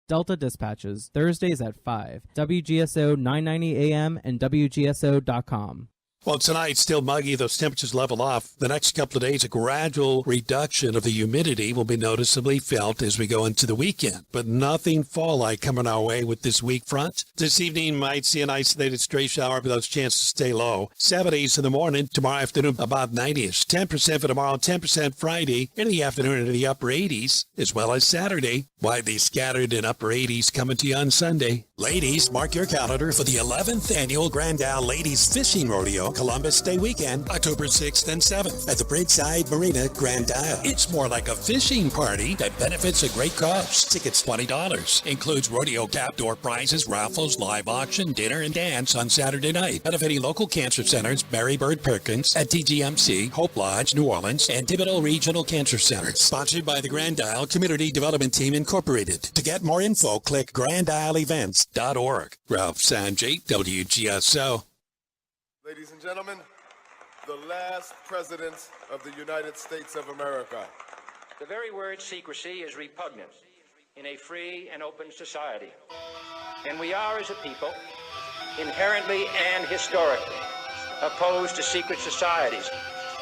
Delta dispatches, Thursdays at 5. WGSO 990 AM and WGSO.com. Well, tonight, still muggy. Those temperatures level off. The next couple of days, a gradual reduction of the humidity will be noticeably felt as we go into the weekend. But nothing fall-like coming our way with this weak front. This evening might see an isolated stray shower, but those chances stay low. 70s in the morning. Tomorrow afternoon, about 90s. 10% for tomorrow, 10% Friday. In the afternoon, into the upper 80s, as well as Saturday. Widely scattered in upper 80s coming to you on Sunday. Ladies, mark your calendar for the 11th Annual Grand Isle Ladies Fishing Rodeo, Columbus Day Weekend, October 6th and 7th at the Bridgeside Marina, Grand Isle. It's more like a fishing party that benefits a great cause. Tickets $20. Includes rodeo cap door prizes, raffles, live auction, dinner, and dance on Saturday night. Benefiting local cancer centers, Mary Bird Perkins at TGMC, Hope Lodge, New Orleans, and Thibodeau Regional Cancer Centers. Sponsored by the Grand Isle Community Development Team Incorporated. To get more info, click GrandIsleEvents.org. Ralph Sanjay, WGSO. Ladies and gentlemen, the last president of the United States of America. The very word secrecy is repugnant in a free and open society. And we are, as a people, inherently and historically opposed to secret societies,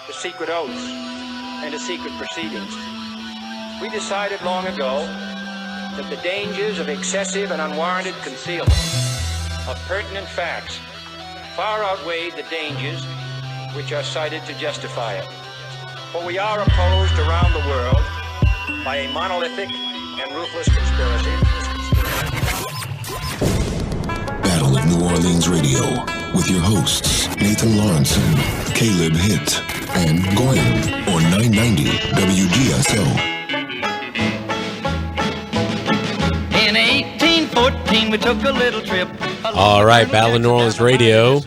to secret oaths, and to secret proceedings. We decided long ago that the dangers of excessive and unwarranted concealment of pertinent facts far outweighed the dangers which are cited to justify it. For we are opposed around the world by a monolithic and ruthless conspiracy. Battle of New Orleans Radio with your hosts Nathan Lawrenson, Caleb Hitt, and Goyen on 990 WGSO. In 1814, we took a little trip. All right, Battle of New Orleans Radio.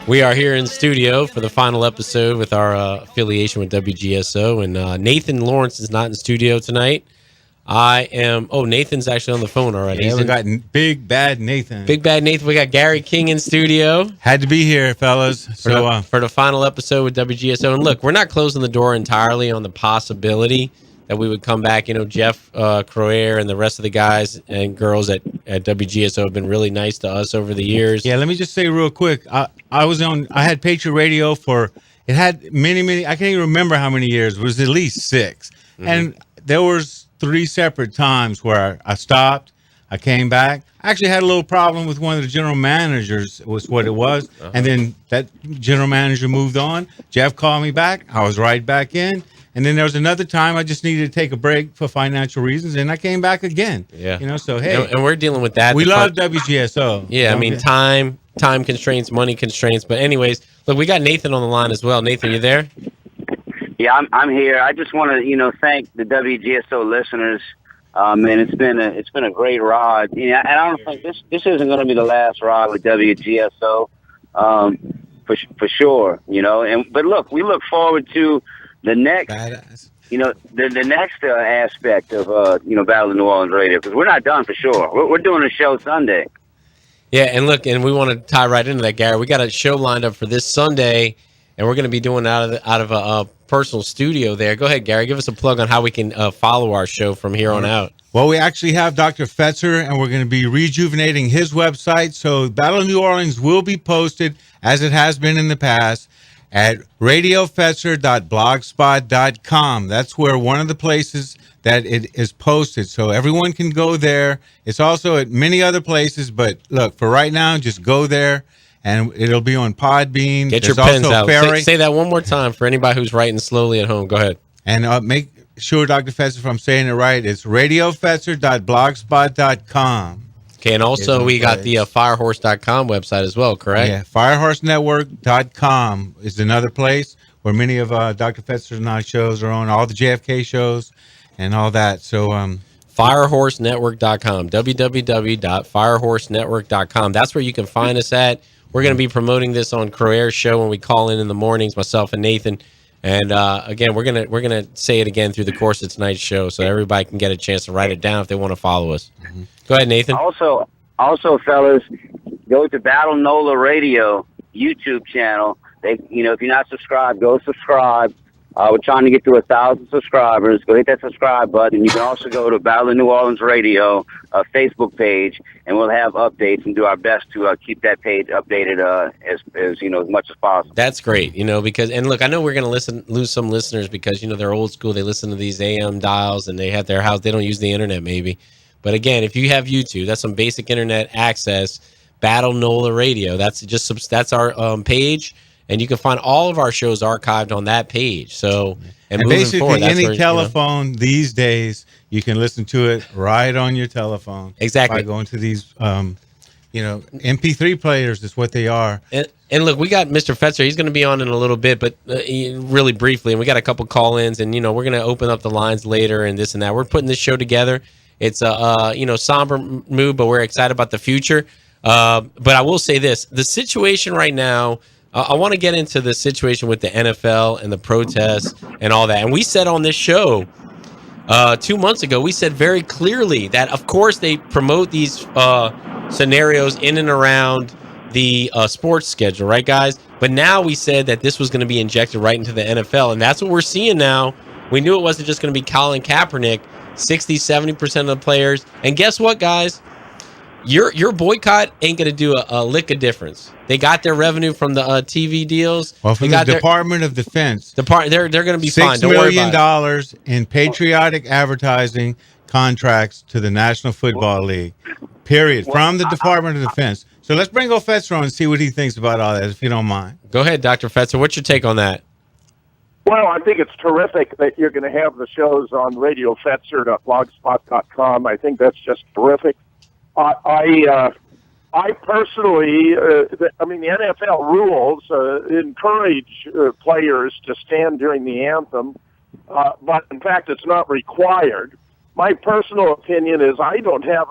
We are here in studio for the final episode with our affiliation with WGSO. And Nathan Lawrence is not in studio tonight. Nathan's actually on the phone already. Yeah, we got Big Bad Nathan. Big Bad Nathan. We got Gary King in studio. Had to be here, fellas. For the final episode with WGSO. And look, we're not closing the door entirely on the possibility that we would come back. You know, Jeff Croer and the rest of the guys and girls at WGSO have been really nice to us over the years. Yeah, let me just say real quick. I had Patriot Radio it had many, I can't even remember how many years. It was at least 6. Mm-hmm. And there was 3 separate times where I stopped, I came back. I actually had a little problem with one of the general managers, was what it was. Uh-huh. And then that general manager moved on. Jeff called me back. I was right back in. And then there was another time I just needed to take a break for financial reasons, and I came back again. Yeah. You know, so hey. And we're dealing with that. We love WGSO. Yeah, I mean, time constraints, money constraints. But anyways, look, we got Nathan on the line as well. Nathan, you there? Yeah, I'm here. I just want to, thank the WGSO listeners. Man, it's been a great ride. And I don't think this isn't going to be the last ride with WGSO, for sure. But look, we look forward to the next, badass. The next aspect of Battle of New Orleans Radio, because we're not done for sure. We're doing a show Sunday. Yeah, and look, and we want to tie right into that, Gary. We got a show lined up for this Sunday, and we're going to be doing out of a personal studio there. Go ahead, Gary. Give us a plug on how we can follow our show from here on out. Well, we actually have Dr. Fetzer, and we're going to be rejuvenating his website. So Battle of New Orleans will be posted, as it has been in the past, at radiofetzer.blogspot.com. That's where one of the places that it is posted. So everyone can go there. It's also at many other places, but look, for right now, just go there, and it'll be on Podbean. Get your pens out. Say that one more time for anybody who's writing slowly at home. Go ahead. And make sure, Dr. Fetzer, if I'm saying it right, it's radiofetzer.blogspot.com. Okay, and also we got the firehorse.com website as well, correct? Yeah, firehorsenetwork.com is another place where many of Dr. Fetzer and I shows are on, all the JFK shows and all that. So firehorsenetwork.com, www.firehorsenetwork.com. That's where you can find us at. We're going to be promoting this on Croer's show when we call in the mornings, myself and Nathan. And again, we're gonna say it again through the course of tonight's show, so everybody can get a chance to write it down if they want to follow us. Mm-hmm. Go ahead, Nathan. Also, fellas, go to Battle Nola Radio YouTube channel. If you're not subscribed, go subscribe. We're trying to get to 1,000 subscribers. Go hit that subscribe button. You can also go to Battle of New Orleans Radio Facebook page, and we'll have updates and do our best to keep that page updated as much as possible. That's great, because and look, I know we're going to lose some listeners because they're old school. They listen to these AM dials and they have their house. They don't use the internet maybe. But again, if you have YouTube, that's some basic internet access. Battle Nola Radio. That's our page, and you can find all of our shows archived on that page. So, and basically forward, any telephone these days, you can listen to it right on your telephone. Exactly. By going to these, MP3 players is what they are. And look, we got Mr. Fetzer. He's going to be on in a little bit, but really briefly, and we got a couple call-ins, and we're going to open up the lines later and this and that. We're putting this show together. It's a somber mood, but we're excited about the future. But I will say this: the situation right now. I want to get into the situation with the NFL and the protests and all that. And we said on this show 2 months ago, we said very clearly that, of course, they promote these scenarios in and around the sports schedule, right, guys? But now we said that this was going to be injected right into the NFL, and that's what we're seeing now. We knew it wasn't just going to be Colin Kaepernick. 60-70% of the players. And guess what, guys? Your boycott ain't going to do a lick of difference. They got their revenue from the TV deals. Well, from the Department of Defense. They're going to be fine. $6 million in patriotic advertising contracts to the National Football League. Period. From the Department of Defense. So let's bring Fetzer on and see what he thinks about all that, if you don't mind. Go ahead, Dr. Fetzer. What's your take on that? Well, I think it's terrific that you're going to have the shows on radiofetzer.blogspot.com. I think that's just terrific. I personally, the NFL rules encourage players to stand during the anthem, but in fact, it's not required. My personal opinion is I don't have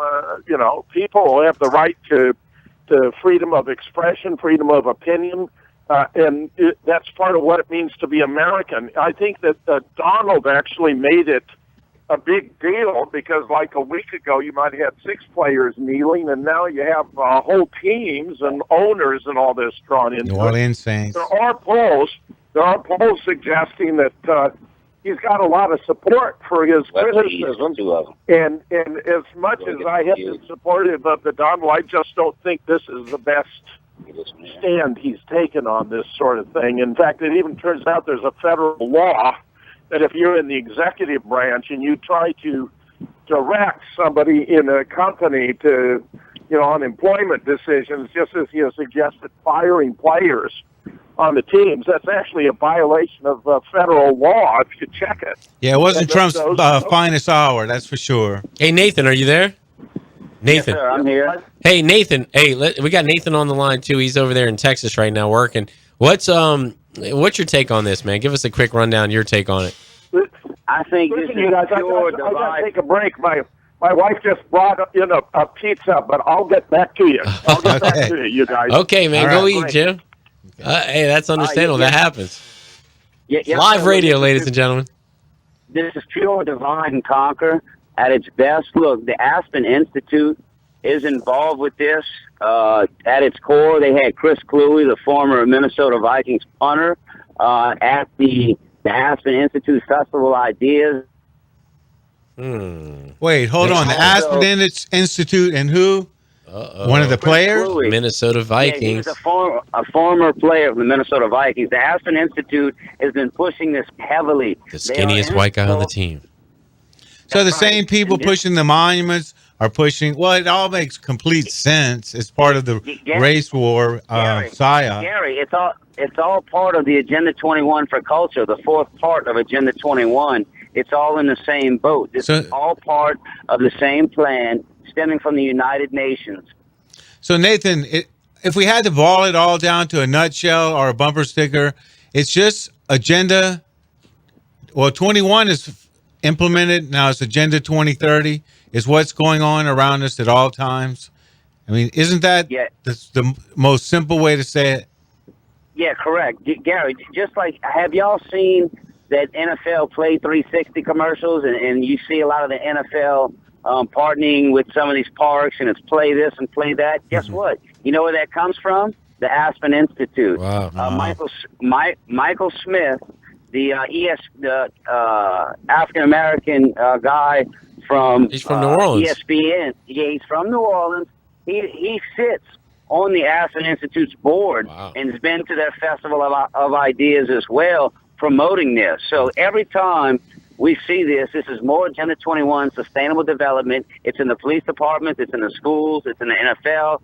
people have the right to freedom of expression, freedom of opinion. And that's part of what it means to be American. I think that Donald actually made it a big deal because, like a week ago, you might have had 6 players kneeling, and now you have whole teams and owners and all this drawn into New Orleans Saints. There are polls suggesting that he's got a lot of support for his criticism. And as much as I have been supportive of the Donald, I just don't think this is the best stand he's taken on this sort of thing. In fact, it even turns out there's a federal law that if you're in the executive branch and you try to direct somebody in a company to, on employment decisions, just as you suggested, firing players on the teams, that's actually a violation of federal law if you check it. Yeah, it wasn't Trump's finest hour, that's for sure. Hey, Nathan, are you there? Nathan. Yes, sir, I'm here. Hey, Nathan. Hey, we got Nathan on the line too. He's over there in Texas right now working. What's your take on this, man? Give us a quick rundown. Your take on it. I think this is I got to take a break. My wife just brought in a pizza, but I'll get back to you. I'll get back to you guys. Okay, man. Go eat, Jim. Hey, that's understandable. That happens. Live radio, ladies and gentlemen. This is pure divide and conquer at its best. Look, the Aspen Institute is involved with this. At its core, they had Chris Cluey, the former Minnesota Vikings punter, at the Aspen Institute Festival Ideas. Wait, hold on. The Aspen Institute and who? One of the players? Minnesota Vikings. Yeah, he's a former player of the Minnesota Vikings. The Aspen Institute has been pushing this heavily. The skinniest white guy on the team. So the same people pushing the monuments are pushing. Well, it all makes complete sense. It's part of the race war, psyop. Gary, it's all part of the Agenda 21 for culture, the fourth part of Agenda 21. It's all in the same boat. This is all part of the same plan stemming from the United Nations. So, Nathan, if we had to boil it all down to a nutshell or a bumper sticker, it's just Agenda. Well, 21 is implemented. Now it's Agenda 2030 is what's going on around us at all times. I mean, isn't that the most simple way to say it? Yeah, correct. Gary, just like, have y'all seen that NFL Play 360 commercials? And you see a lot of the NFL partnering with some of these parks, and it's play this and play that. Guess what? You know where that comes from? The Aspen Institute. Wow. Michael Smith the African American guy from He's from New Orleans. ESPN. Yeah, he's from New Orleans. He sits on the Aspen Institute's board and has been to their Festival of Ideas as well, promoting this. So every time we see this is more Agenda 21, sustainable development. It's in the police department. It's in the schools. It's in the NFL.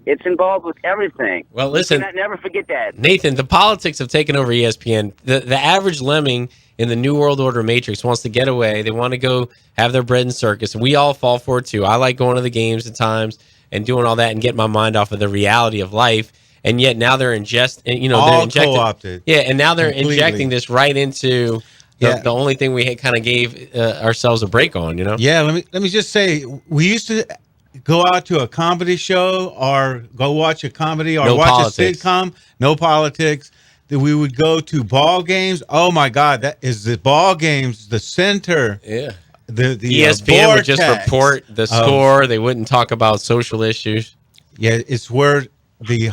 It's involved with everything. Well, listen. Never forget that. Nathan, the politics have taken over ESPN. The average lemming in the New World Order Matrix wants to get away. They want to go have their bread and circus. And we all fall for it, too. I like going to the games at times and doing all that and getting my mind off of the reality of life. And yet now they're co-opted. Yeah, and now they're injecting this right into the only thing we kind of gave ourselves a break on, Yeah, let me just say, we used to go out to a comedy show or go watch a comedy or watch a sitcom, no politics. That we would go to ball games. Oh my God, that is the ball games, the center. Yeah. The ESPN would just report the score. They wouldn't talk about social issues. Yeah, it's where the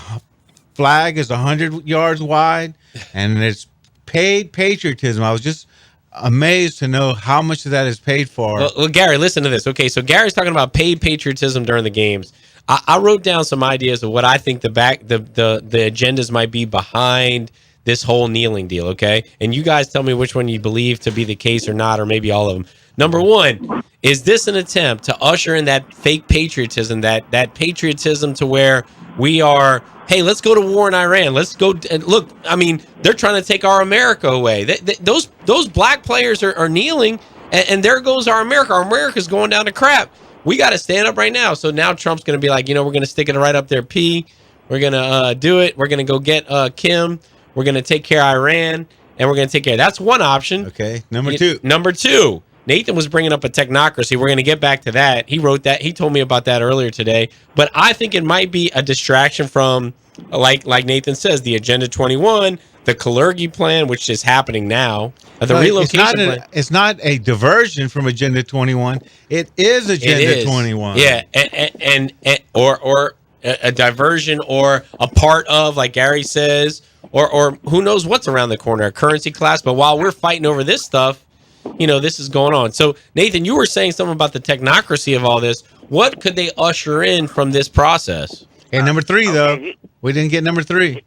flag is 100 yards wide, and it's paid patriotism. I was just amazed to know how much of that is paid for. Well, Gary, listen to this. Okay, so Gary's talking about paid patriotism during the games. I wrote down some ideas of what I think the agendas might be behind this whole kneeling deal, okay? And you guys tell me which one you believe to be the case or not, or maybe all of them. Number one, is this an attempt to usher in that fake patriotism, that patriotism to where we are, hey, let's go to war in Iran. Let's go. And look, I mean, they're trying to take our America away. Those black players are kneeling, and there goes our America. Our America's going down to crap. We got to stand up right now. So now Trump's going to be like, we're going to stick it right up there, P. We're going to do it. We're going to go get Kim. We're going to take care of Iran, and we're going to take care. That's one option. Okay, number two. Number two, Nathan was bringing up a technocracy. We're going to get back to that. He wrote that. He told me about that earlier today. But I think it might be a distraction from, like Nathan says, the Agenda 21, the Kalergi plan, which is happening now, the relocation plan. It's not a diversion from Agenda 21. It is Agenda 21. Yeah, and or a diversion or a part of, like Gary says, or who knows what's around the corner, a currency class. But while we're fighting over this stuff, this is going on. So, Nathan, you were saying something about the technocracy of all this. What could they usher in from this process? And number three, though, we didn't get number three.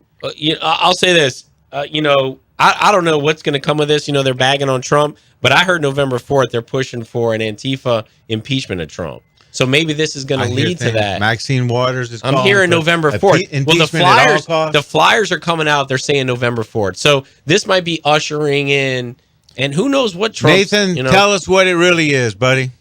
I'll say this. I don't know what's going to come of this. They're bagging on Trump, but I heard November 4th they're pushing for an Antifa impeachment of Trump. So maybe this is going to lead to that. Maxine Waters is I'm hearing November 4th. Well, the flyers are coming out. They're saying November 4th. So this might be ushering in, and who knows what Trump. Nathan, tell us what it really is, buddy.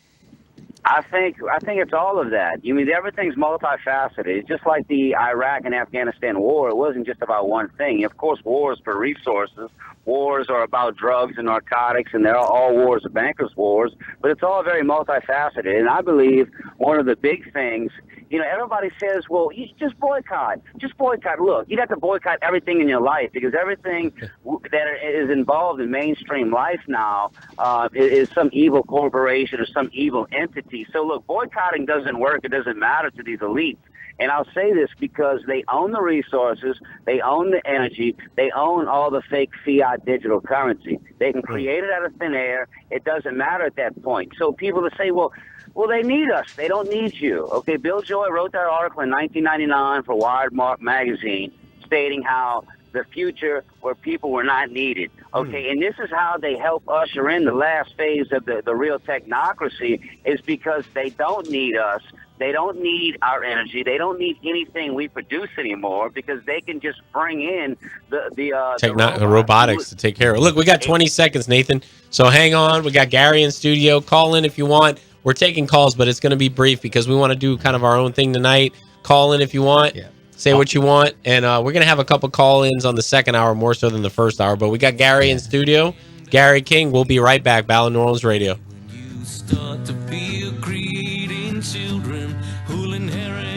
I think it's all of that. Everything's multifaceted. It's just like the Iraq and Afghanistan war. It wasn't just about one thing. Of course, wars for resources. Wars are about drugs and narcotics, and they're all wars are bankers' wars. But it's all very multifaceted. And I believe one of the big things, everybody says, well, you just boycott. Just boycott. Look, you'd have to boycott everything in your life because everything that is involved in mainstream life now is some evil corporation or some evil entity. So, look, boycotting doesn't work. It doesn't matter to these elites. And I'll say this because they own the resources, they own the energy, they own all the fake fiat digital currency. They can create it out of thin air. It doesn't matter at that point. So people that say, well, they need us. They don't need you. Okay, Bill Joy wrote that article in 1999 for Wired magazine stating how the future where people were not needed. Okay, and this is how they help usher in the last phase of the real technocracy is because they don't need us. They don't need our energy. They don't need anything we produce anymore because they can just bring in the robotics to take care of it. Look, we got 20 seconds, Nathan. So hang on. We got Gary in studio. Call in if you want. We're taking calls, but it's going to be brief because we want to do kind of our own thing tonight. Call in if you want. Yeah. Say what you want. And we're going to have a couple call-ins on the second hour, more so than the first hour. But we got Gary in studio. Gary King. We'll be right back. Battle Nola Radio.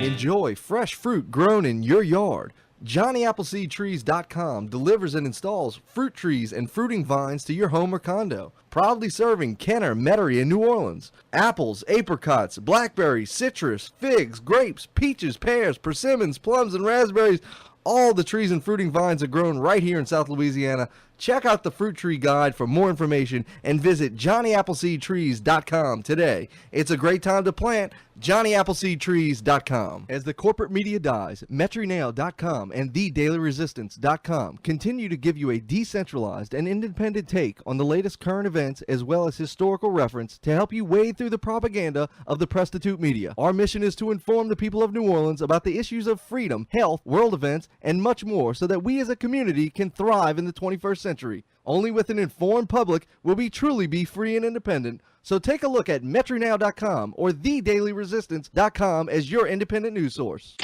Enjoy fresh fruit grown in your yard. JohnnyAppleseedTrees.com delivers and installs fruit trees and fruiting vines to your home or condo. Proudly serving Kenner, Metairie, and New Orleans. Apples, apricots, blackberries, citrus, figs, grapes, peaches, pears, persimmons, plums, and raspberries. All the trees and fruiting vines are grown right here in South Louisiana. Check out the Fruit Tree Guide for more information and visit JohnnyAppleseedTrees.com today. It's a great time to plant. JohnnyAppleseedTrees.com. As the corporate media dies, MetroNail.com and TheDailyResistance.com continue to give you a decentralized and independent take on the latest current events as well as historical reference to help you wade through the propaganda of the prostitute media. Our mission is to inform the people of New Orleans about the issues of freedom, health, world events, and much more so that we as a community can thrive in the 21st century. Only with an informed public will we truly be free and independent. So take a look at MetroNow.com or TheDailyResistance.com as your independent news source.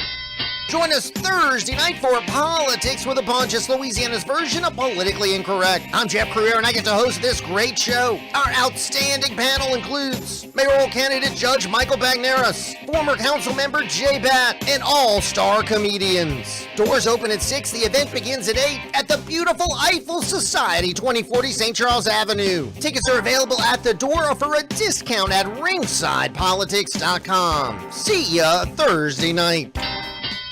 Join us Thursday night for Politics with a Punch. It's Louisiana's version of Politically Incorrect. I'm Jeff Carrera, and I get to host this great show. Our outstanding panel includes mayoral candidate Judge Michael Bagneris, former council member Jay Batt, and all-star comedians. Doors open at 6. The event begins at 8 at the beautiful Eiffel Society, 2040 St. Charles Avenue. Tickets are available at the door or for a discount at ringsidepolitics.com. See ya Thursday night.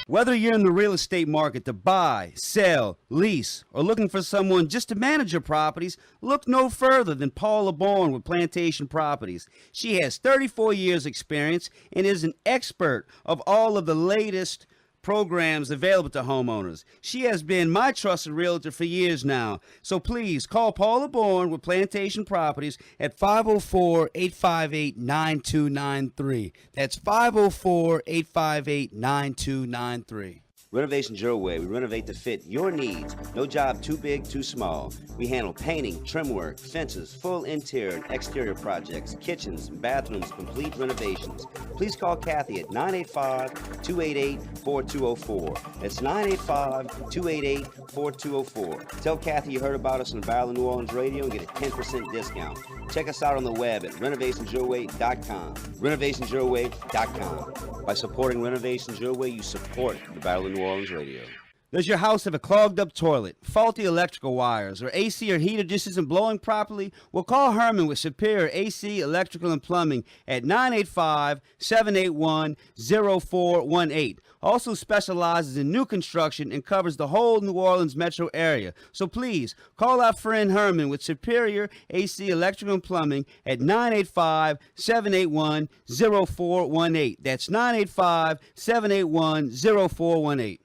Whether you're in the real estate market to buy, sell, lease, or looking for someone just to manage your properties, look no further than Paula Bourne with Plantation Properties. She has 34 years experience and is an expert of all of the latest programs available to homeowners. She has been my trusted realtor for years now. So please call Paula Bourne with Plantation Properties at 504-858-9293. That's 504-858-9293. Renovations Your Way. We renovate to fit your needs. No job too big, too small. We handle painting, trim work, fences, full interior and exterior projects, kitchens, bathrooms, complete renovations. Please call Kathy at 985-288-4204. That's 985-288-4204. Tell Kathy you heard about us on Battle New Orleans Radio and get a 10% discount. Check us out on the web at renovationsyourway.com. renovationsyourway.com. By supporting Renovations Your Way, you support the Battle of New Orleans Radio. Does your house have a clogged up toilet, faulty electrical wires, or AC or heater just isn't blowing properly? Well, call Herman with Superior AC, Electrical, and Plumbing at 985-781-0418. Also specializes in new construction and covers the whole New Orleans metro area. So please, call our friend Herman with Superior AC, Electrical, and Plumbing at 985-781-0418. That's 985-781-0418.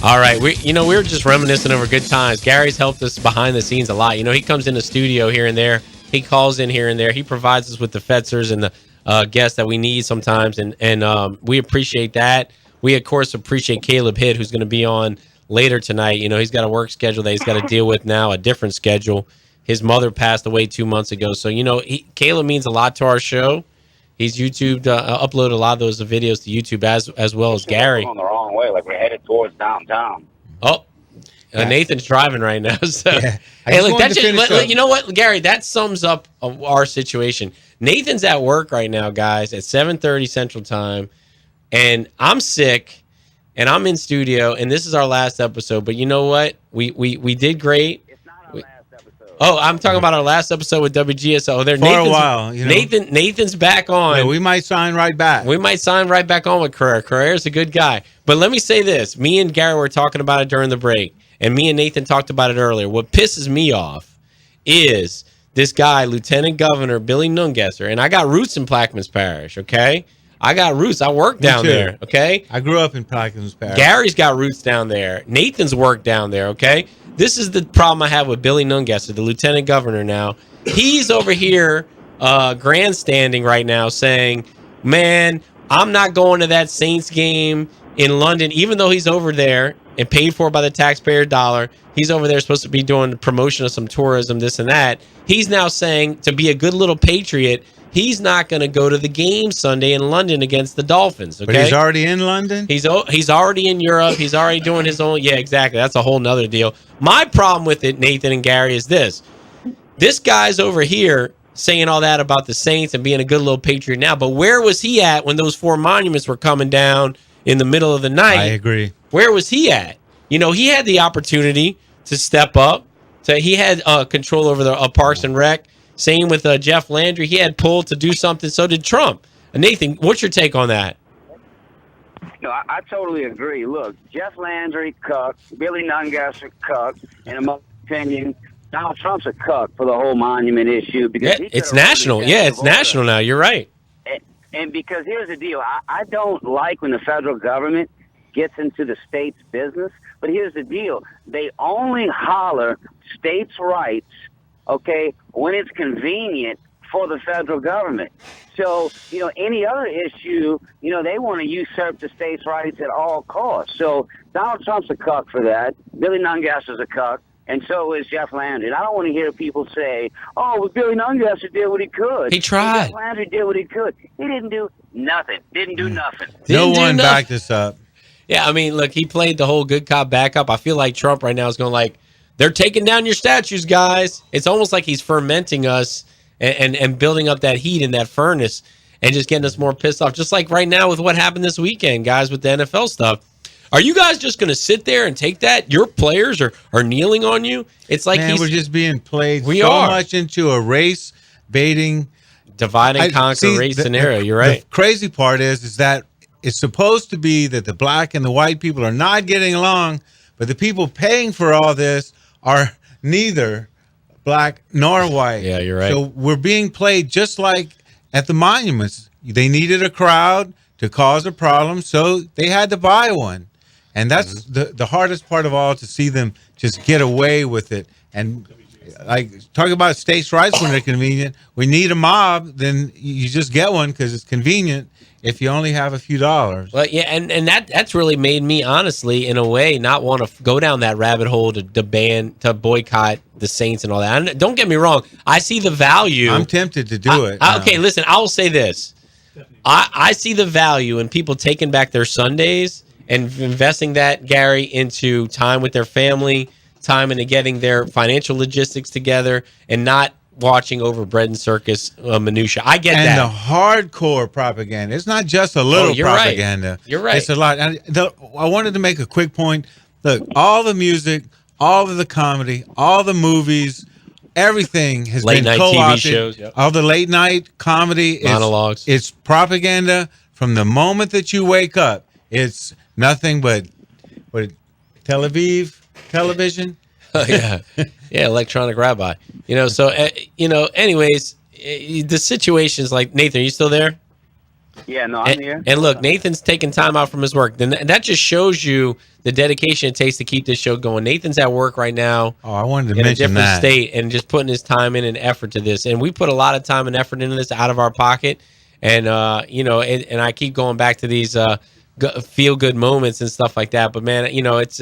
All right, we were just reminiscing over good times. Gary's helped us behind the scenes a lot. He comes in the studio here and there. He calls in here and there. He provides us with the Fetzers and the guests that we need sometimes, and we appreciate that. We, of course, appreciate Caleb Hitt, who's going to be on later tonight. He's got a work schedule that he's got to deal with now, a different schedule. His mother passed away 2 months ago, so, Caleb means a lot to our show. He's uploaded a lot of those videos to YouTube as well as Gary. On the wrong way, like we're headed towards downtown. Oh, Nathan's driving right now. So, yeah. hey, look, you know what, Gary? That sums up our situation. Nathan's at work right now, guys, at 7:30 Central Time, and I'm sick, and I'm in studio, and this is our last episode. But you know what? We did great. Oh, I'm talking about our last episode with WGSO. For a while, Nathan's back on. Yeah, we might sign right back. We might sign right back on with Carrera. Carrera's a good guy. But let me say this. Me and Gary were talking about it during the break, and me and Nathan talked about it earlier. What pisses me off is this guy, Lieutenant Governor Billy Nungesser, and I got roots in Plaquemines Parish, okay? I got roots. I work down there, okay? I grew up in Plaquemines Parish. Gary's got roots down there. Nathan's worked down there, okay? This is the problem I have with Billy Nungesser, the lieutenant governor now. He's over here grandstanding right now saying, man, I'm not going to that Saints game in London, even though he's over there and paid for by the taxpayer dollar. He's over there supposed to be doing the promotion of some tourism, this and that. He's now saying to be a good little patriot, he's not going to go to the game Sunday in London against the Dolphins. Okay? But he's already in London? He's already in Europe. He's already doing his own. Yeah, exactly. That's a whole nother deal. My problem with it, Nathan and Gary, is this. This guy's over here saying all that about the Saints and being a good little patriot now. But where was he at when those 4 monuments were coming down in the middle of the night? I agree. Where was he at? He had the opportunity to step up. He had control over the Parks and Rec. Same with Jeff Landry. He had pulled to do something. So did Trump. Nathan, what's your take on that? No, I totally agree. Look, Jeff Landry, cuck. Billy Nungesser, cuck. And in my opinion, Donald Trump's a cuck for the whole monument issue. Because it's national. Yeah, it's national now. You're right. And because here's the deal. I don't like when the federal government gets into the state's business. But here's the deal. They only holler states' rights, okay, when it's convenient for the federal government. So, any other issue, they want to usurp the states' rights at all costs. So Donald Trump's a cuck for that. Billy Nungesser's a cuck. And so is Jeff Landry. And I don't want to hear people say, oh, well, Billy Nungesser did what he could. He tried. Jeff Landry did what he could. He didn't do nothing. Didn't do nothing. No one backed this up. Yeah, I mean, look, he played the whole good cop, bad cop. I feel like Trump right now is going like, they're taking down your statues, guys. It's almost like he's fermenting us and building up that heat in that furnace and just getting us more pissed off. Just like right now with what happened this weekend, guys, with the NFL stuff. Are you guys just going to sit there and take that? Your players are kneeling on you? It's like we're just being played much into a race baiting, divide and conquer race scenario. You're right. The crazy part is that it's supposed to be that the black and the white people are not getting along, but the people paying for all this are neither black nor white. Yeah, you're right. So we're being played just like at the monuments. They needed a crowd to cause a problem, so they had to buy one. And that's the hardest part of all, to see them just get away with it. And like, talk about states' rights when they're convenient. We need a mob, then you just get one because it's convenient if you only have a few dollars. Well, yeah, and that's really made me, honestly, in a way, not want to go down that rabbit hole to boycott the Saints and all that. And don't get me wrong. I see the value. I'm tempted to do it. Okay, listen, I will say this. I see the value in people taking back their Sundays and investing that, Gary, into time with their family, time into getting their financial logistics together, and not watching over bread and circus minutia. I get that. And the hardcore propaganda. It's not just a little propaganda. Right. You're right. It's a lot. I wanted to make a quick point. Look, all the music, all of the comedy, all the movies, everything has been co-opted. Late night TV shows. Yep. All the late night comedy. Monologues. It's propaganda from the moment that you wake up. It's nothing but Tel Aviv television. Yeah, electronic rabbi. So anyways, the situation's like, Nathan, are you still there? Yeah, no, I'm here. And look, Nathan's taking time out from his work. Then that just shows you the dedication it takes to keep this show going. Nathan's at work right now. Oh, I wanted to mention that. In a different state, and just putting his time in and effort to this. And we put a lot of time and effort into this out of our pocket. And and I keep going back to these feel good moments and stuff like that. But man, it's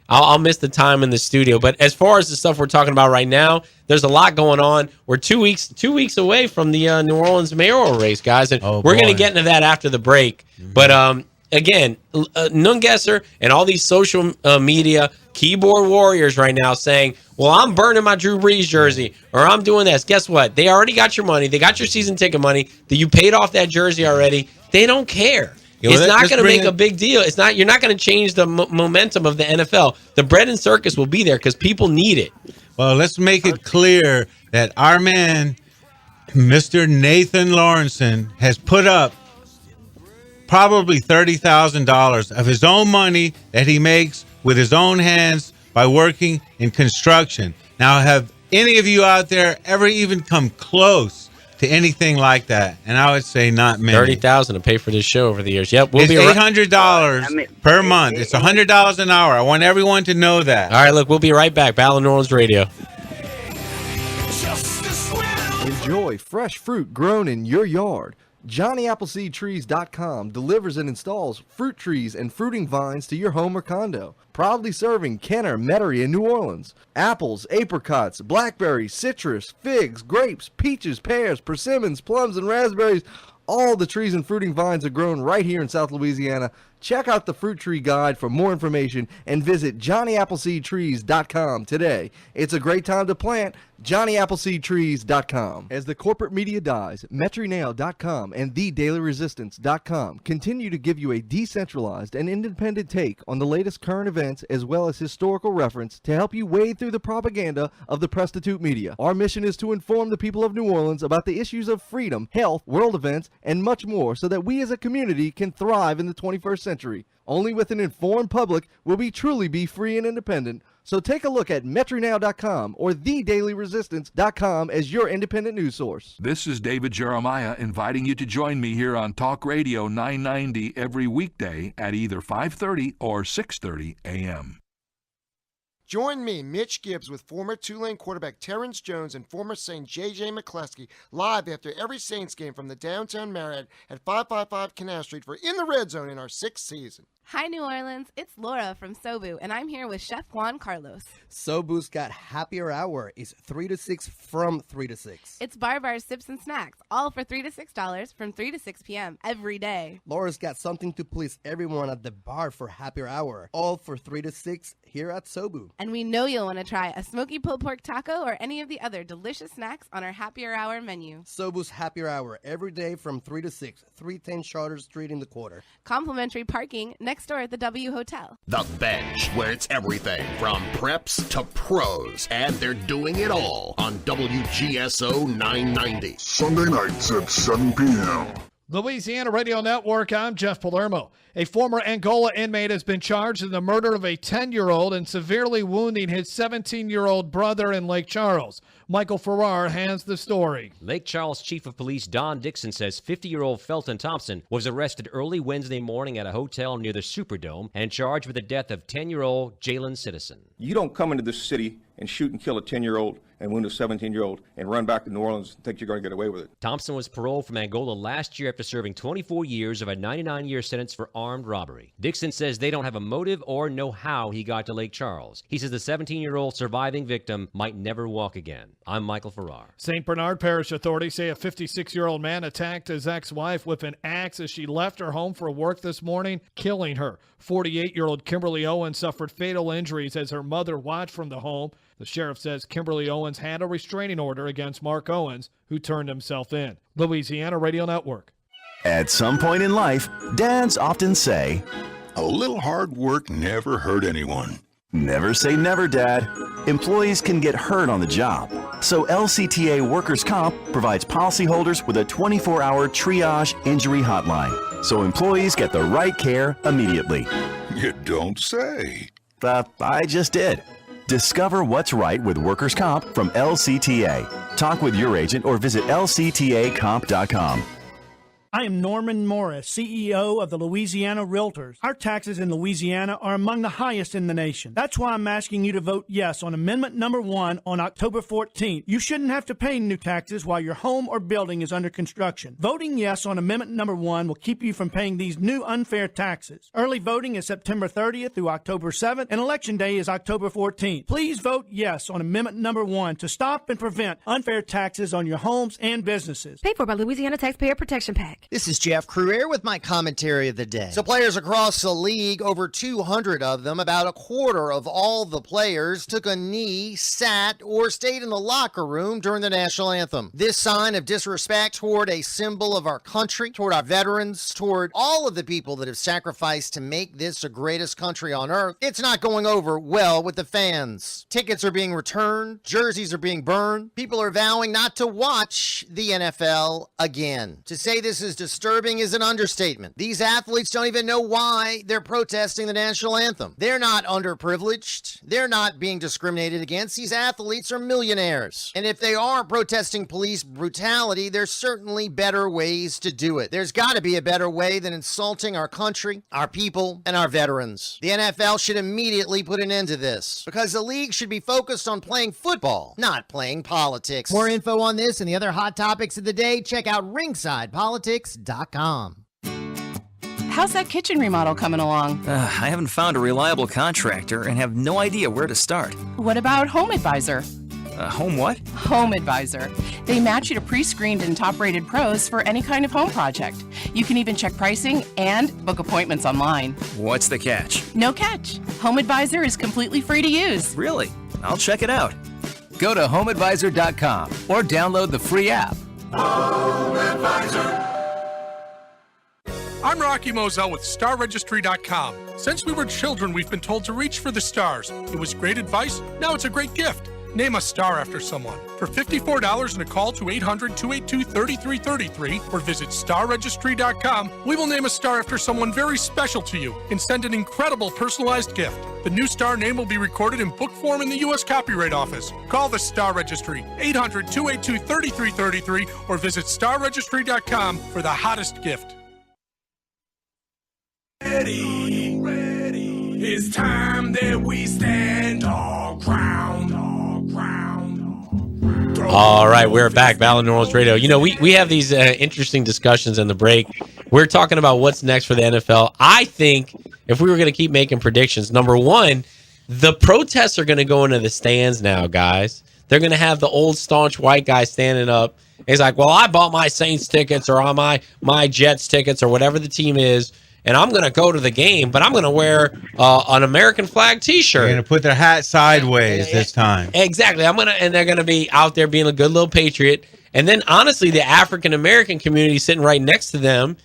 I'll miss the time in the studio. But as far as the stuff we're talking about right now, there's a lot going on. We're 2 weeks away from the New Orleans mayoral race, guys, and we're going to get into that after the break. Mm-hmm. But again, Nungesser and all these social media keyboard warriors right now saying, well, I'm burning my Drew Brees jersey, or I'm doing this. Guess what? They already got your money. They got your season ticket money. That you paid off that jersey already. They don't care. It's not going to make a big deal. It's not. You're not going to change the momentum of the NFL. The bread and circus will be there because people need it. Well, let's make it clear that our man, Mr. Nathan Lawrenson, has put up probably $30,000 of his own money that he makes with his own hands by working in construction. Now, have any of you out there ever even come close to anything like that? And I would say not many. $30,000 to pay for this show over the years. Yep, it's $800 per month. It's $100 an hour. I want everyone to know that. All right, look, we'll be right back. Battle Nola Radio. Enjoy fresh fruit grown in your yard. JohnnyAppleseedTrees.com delivers and installs fruit trees and fruiting vines to your home or condo. Proudly serving Kenner, Metairie, and New Orleans. Apples, apricots, blackberries, citrus, figs, grapes, peaches, pears, persimmons, plums, and raspberries. All the trees and fruiting vines are grown right here in South Louisiana. Check out the Fruit Tree Guide for more information and visit JohnnyAppleseedTrees.com today. It's a great time to plant. JohnnyAppleseedTrees.com. As the corporate media dies, MetroNow.com and TheDailyResistance.com continue to give you a decentralized and independent take on the latest current events as well as historical reference to help you wade through the propaganda of the prostitute media. Our mission is to inform the people of New Orleans about the issues of freedom, health, world events, and much more so that we as a community can thrive in the 21st century. Only with an informed public will we truly be free and independent. So take a look at MetroNow.com or TheDailyResistance.com as your independent news source. This is David Jeremiah inviting you to join me here on Talk Radio 990 every weekday at either 5:30 or 6:30 a.m. Join me, Mitch Gibbs, with former Tulane quarterback Terrence Jones and former Saint J.J. McCleskey live after every Saints game from the downtown Marriott at 555 Canal Street for In the Red Zone in our 6th season. Hi, New Orleans. It's Laura from Sobu, and I'm here with Chef Juan Carlos. Sobu's got Happier Hour. It's 3 to 6 from 3 to 6. It's bar bars, sips, and snacks, all for $3 to $6 from 3 to 6 p.m. every day. Laura's got something to please everyone at the bar for Happier Hour, all for 3 to 6 here at Sobu. And we know you'll want to try a smoky pulled pork taco or any of the other delicious snacks on our Happier Hour menu. Sobu's Happier Hour every day from 3 to 6, 310 Charter Street in the Quarter. Complimentary parking next door at the W Hotel. The Bench, where it's everything from preps to pros, and they're doing it all on WGSO 990. Sunday nights at 7 p.m. Louisiana Radio Network, I'm Jeff Palermo. A former Angola inmate has been charged in the murder of a 10-year-old and severely wounding his 17-year-old brother in Lake Charles. Michael Farrar has the story. Lake Charles Chief of Police Don Dixon says 50-year-old Felton Thompson was arrested early Wednesday morning at a hotel near the Superdome and charged with the death of 10-year-old Jalen Citizen. You don't come into this city and shoot and kill a 10-year-old and wound a 17-year-old and run back to New Orleans and think you're going to get away with it. Thompson was paroled from Angola last year after serving 24 years of a 99-year sentence for armed robbery. Dixon says they don't have a motive or know how he got to Lake Charles. He says the 17-year-old surviving victim might never walk again. I'm Michael Farrar. St. Bernard Parish authorities say a 56-year-old man attacked his ex-wife with an axe as she left her home for work this morning, killing her. 48-year-old Kimberly Owens suffered fatal injuries as her mother watched from the home. The sheriff says Kimberly Owens had a restraining order against Mark Owens, who turned himself in. Louisiana Radio Network. At some point in life, dads often say, "A little hard work never hurt anyone." Never say never, Dad. Employees can get hurt on the job. So LCTA Workers' Comp provides policyholders with a 24-hour triage injury hotline, so employees get the right care immediately. You don't say. I just did. Discover what's right with Workers' Comp from LCTA. Talk with your agent or visit lctacomp.com. I am Norman Morris, CEO of the Louisiana Realtors. Our taxes in Louisiana are among the highest in the nation. That's why I'm asking you to vote yes on Amendment Number 1 on October 14th. You shouldn't have to pay new taxes while your home or building is under construction. Voting yes on Amendment Number 1 will keep you from paying these new unfair taxes. Early voting is September 30th through October 7th, and Election Day is October 14th. Please vote yes on Amendment Number 1 to stop and prevent unfair taxes on your homes and businesses. Paid for by Louisiana Taxpayer Protection PAC. This is Jeff Cruier with my commentary of the day. So players across the league, over 200 of them, about a quarter of all the players, took a knee, sat, or stayed in the locker room during the national anthem. This sign of disrespect toward a symbol of our country, toward our veterans, toward all of the people that have sacrificed to make this the greatest country on earth, it's not going over well with the fans. Tickets are being returned, jerseys are being burned, people are vowing not to watch the NFL again. To say this is disturbing is an understatement. These athletes don't even know why they're protesting the national anthem. They're not underprivileged. They're not being discriminated against. These athletes are millionaires. And if they are protesting police brutality, there's certainly better ways to do it. There's got to be a better way than insulting our country, our people, and our veterans. The NFL should immediately put an end to this because the league should be focused on playing football, not playing politics. More info on this and the other hot topics of the day, check out ringsidepolitics.com. How's that kitchen remodel coming along? I haven't found a reliable contractor and have no idea where to start. What about Home Advisor? Home what? Home Advisor. They match you to pre-screened and top-rated pros for any kind of home project. You can even check pricing and book appointments online. What's the catch? No catch. Home Advisor is completely free to use. Really? I'll check it out. Go to homeadvisor.com or download the free app. Home Advisor. I'm Rocky Moselle with StarRegistry.com. Since we were children, we've been told to reach for the stars. It was great advice. Now it's a great gift. Name a star after someone. For $54 and a call to 800-282-3333 or visit StarRegistry.com, we will name a star after someone very special to you and send an incredible personalized gift. The new star name will be recorded in book form in the U.S. Copyright Office. Call the Star Registry, 800-282-3333 or visit StarRegistry.com for the hottest gift. Ready. It's time that we stand our ground. All right, we're back, Battle Nola Radio. You know, we have these interesting discussions in the break. We're talking about what's next for the NFL. I think if we were going to keep making predictions, number one, the protests are going to go into the stands now, guys. They're going to have the old staunch white guy standing up. He's like, well, I bought my Saints tickets or on my Jets tickets or whatever the team is, and I'm going to go to the game, but I'm going to wear an American flag T-shirt. They're going to put their hat sideways this time. Exactly. And they're going to be out there being a good little patriot. And then, honestly, the African American community sitting right next to them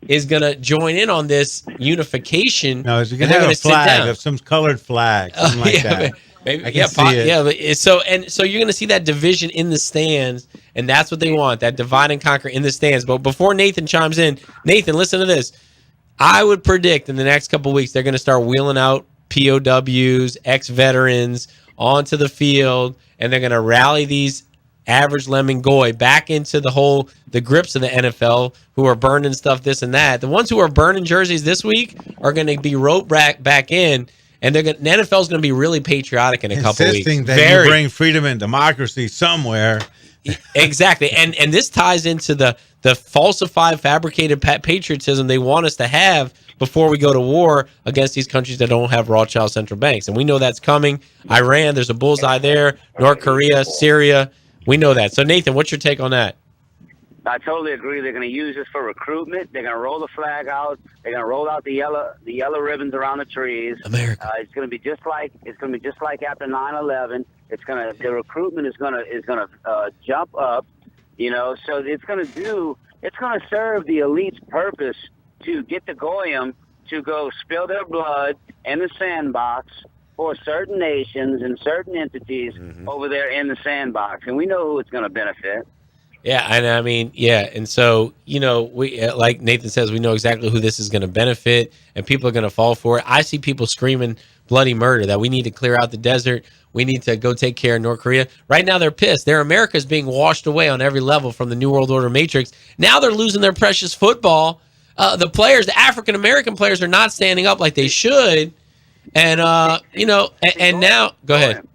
is going to join in on this unification. No, they're going to have a flag of some colored flag, something like that. Maybe, I can see it. Yeah. So you're going to see that division in the stands, and that's what they want, that divide and conquer in the stands. But before Nathan chimes in, Nathan, listen to this. I would predict in the next couple of weeks they're going to start wheeling out POWs, ex-veterans onto the field, and they're going to rally these average lemon goy back into the grips of the NFL who are burning stuff, this and that. The ones who are burning jerseys this week are going to be roped back in, and the NFL is going to be really patriotic in a couple weeks. Insisting that you bring freedom and democracy somewhere. Exactly, and this ties into the falsified, fabricated patriotism they want us to have before we go to war against these countries that don't have Rothschild central banks. And we know that's coming. Iran, there's a bullseye there. North Korea, Syria, we know that. So, Nathan, what's your take on that? I totally agree. They're going to use this for recruitment. They're going to roll the flag out. They're going to roll out the yellow ribbons around the trees. America. It's going to be just like after 9/11. The recruitment is going to jump up. You know, so it's going to serve the elite's purpose to get the goyim to go spill their blood in the sandbox for certain nations and certain entities over there in the sandbox, and we know who it's going to benefit. Yeah, and I mean, yeah, and so, you know, we, like Nathan says, we know exactly who this is going to benefit, and people are going to fall for it. I see people screaming bloody murder, that we need to clear out the desert. We need to go take care of North Korea. Right now, they're pissed. Their America is being washed away on every level from the New World Order matrix. Now they're losing their precious football. The African-American players are not standing up like they should. And, you know, and now, go ahead.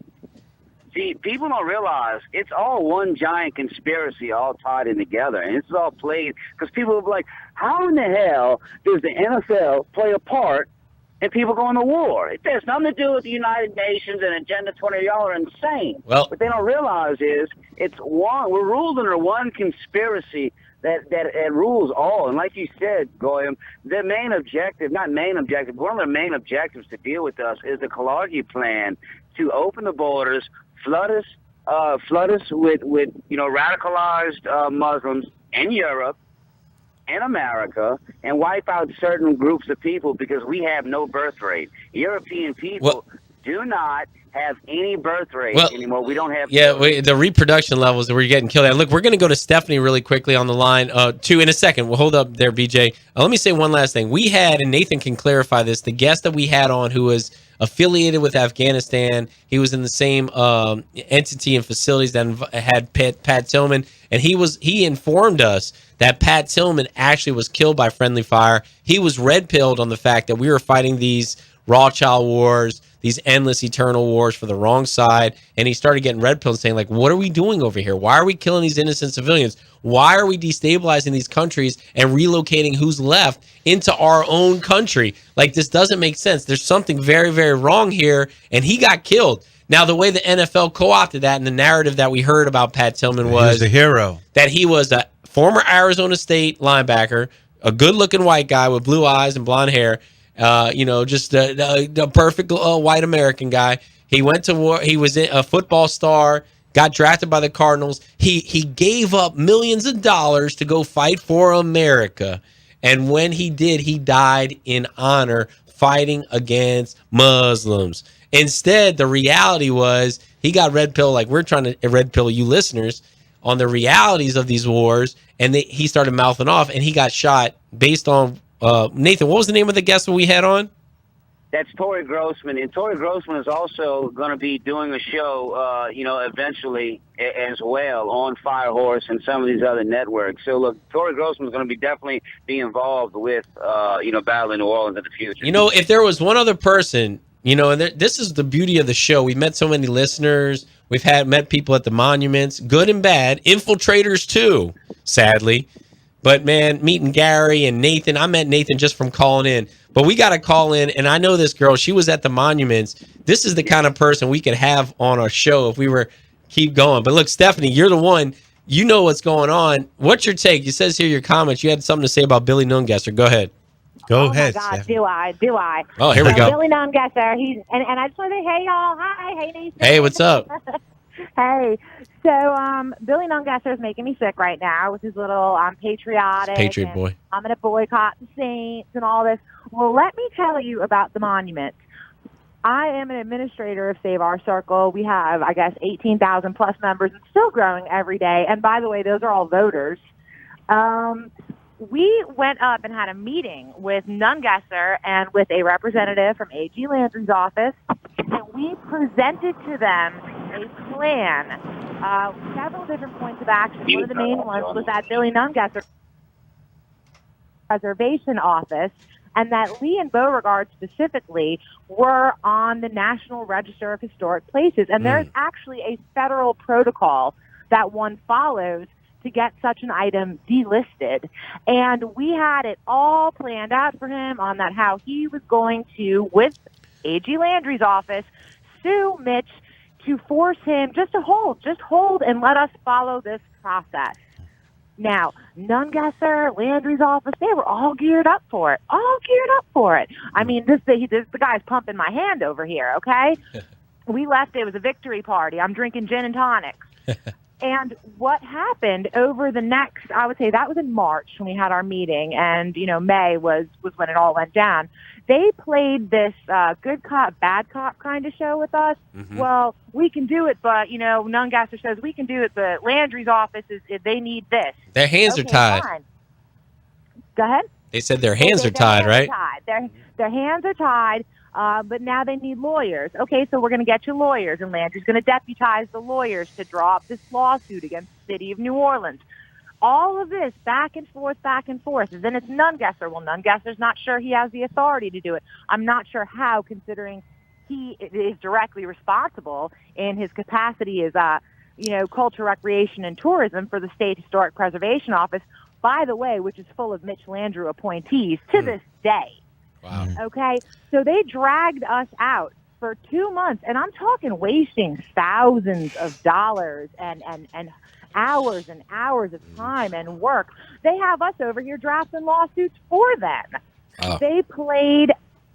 See, people don't realize it's all one giant conspiracy all tied in together, and it's all played because people will be like, how in the hell does the NFL play a part in people going to war? It has nothing to do with the United Nations and Agenda 20. Y'all are insane. Well, what they don't realize is we're ruled under one conspiracy that rules all. And like you said, Goyam, one of their main objectives to deal with us is the Kalargi plan to open the borders, flood us with radicalized Muslims in Europe and America, and wipe out certain groups of people because we have no birth rate. European people do not have any birth rate anymore. We don't have. Yeah, the reproduction levels that we're getting killed at. Look, we're going to go to Stephanie really quickly on the line, too, in a second. We'll hold up there, BJ. Let me say one last thing. We had, and Nathan can clarify this, the guest that we had on who was affiliated with Afghanistan. He was in the same entity and facilities that had Pat Tillman, and he informed us that Pat Tillman actually was killed by friendly fire. He was red-pilled on the fact that we were fighting these Rothschild wars, these endless eternal wars for the wrong side. And he started getting red pilled, saying, like, what are we doing over here? Why are we killing these innocent civilians? Why are we destabilizing these countries and relocating who's left into our own country? Like, this doesn't make sense. There's something very, very wrong here. And he got killed. Now, the way the NFL co-opted that and the narrative that we heard about Pat Tillman was the hero. That he was a former Arizona State linebacker, a good-looking white guy with blue eyes and blonde hair, just a perfect white American guy. He went to war. He was a football star, got drafted by the Cardinals. He gave up millions of dollars to go fight for America. And when he did, he died in honor fighting against Muslims. Instead, the reality was he got red pill, like we're trying to red pill you listeners on the realities of these wars, and he started mouthing off, and he got shot based on Nathan. What was the name of the guest that we had on? That's Tori Grossman, and Tori Grossman is also going to be doing a show, eventually as well on Firehorse and some of these other networks. So look, Tori Grossman is going to be definitely be involved with, Battle in New Orleans in the future. If there was one other person. And this is the beauty of the show. We met so many listeners. We've met people at the monuments, good and bad, infiltrators too, sadly. But man, meeting Gary and Nathan, I met Nathan just from calling in. But we got to call in, and I know this girl. She was at the monuments. This is the kind of person we could have on our show if we were keep going. But look, Stephanie, you're the one. You know what's going on. What's your take? It says here your comments. You had something to say about Billy Nungesser. Go ahead. Go ahead. Oh, my God, do I? Oh, here we go. Billy Nungesser. And I just want to say, hey, y'all. Hi. Hey, Nathan. Hey, what's up? Hey. So, Billy Nungesser is making me sick right now with his little patriotic. Patriot boy. I'm going to boycott the Saints and all this. Well, let me tell you about the monument. I am an administrator of Save Our Circle. We have, 18,000 plus members and still growing every day. And by the way, those are all voters. We went up and had a meeting with Nungesser and with a representative from A.G. Landry's office, and we presented to them a plan, several different points of action. One of the main ones was that Billy Nungesser Preservation Office, and that Lee and Beauregard specifically were on the National Register of Historic Places. And there's actually a federal protocol that one follows to get such an item delisted. And we had it all planned out for him on that, how he was going to, with A.G. Landry's office, sue Mitch to force him just hold and let us follow this process. Now, Nungesser, Landry's office, they were all geared up for it. I mean, this the guy's pumping my hand over here, okay? We left, it was a victory party. I'm drinking gin and tonics. And what happened over the next, I would say that was in March when we had our meeting, and, May was when it all went down. They played this good cop, bad cop kind of show with us. Mm-hmm. Well, we can do it, but, Nungesser says we can do it, but Landry's office, they need this. Their hands are tied. Fine. Go ahead. They said their hands are tied, right? Their hands are tied. But now they need lawyers. Okay, so we're going to get you lawyers, and Landry's going to deputize the lawyers to draw up this lawsuit against the city of New Orleans. All of this back and forth. And then it's Nungesser. Well, Nungesser's not sure he has the authority to do it. I'm not sure how, considering he is directly responsible in his capacity as, culture, recreation, and tourism for the State Historic Preservation Office, by the way, which is full of Mitch Landrieu appointees to this day. Wow. Okay, so they dragged us out for 2 months, and I'm talking wasting thousands of dollars and hours and hours of time and work. They have us over here drafting lawsuits for them. Oh. They played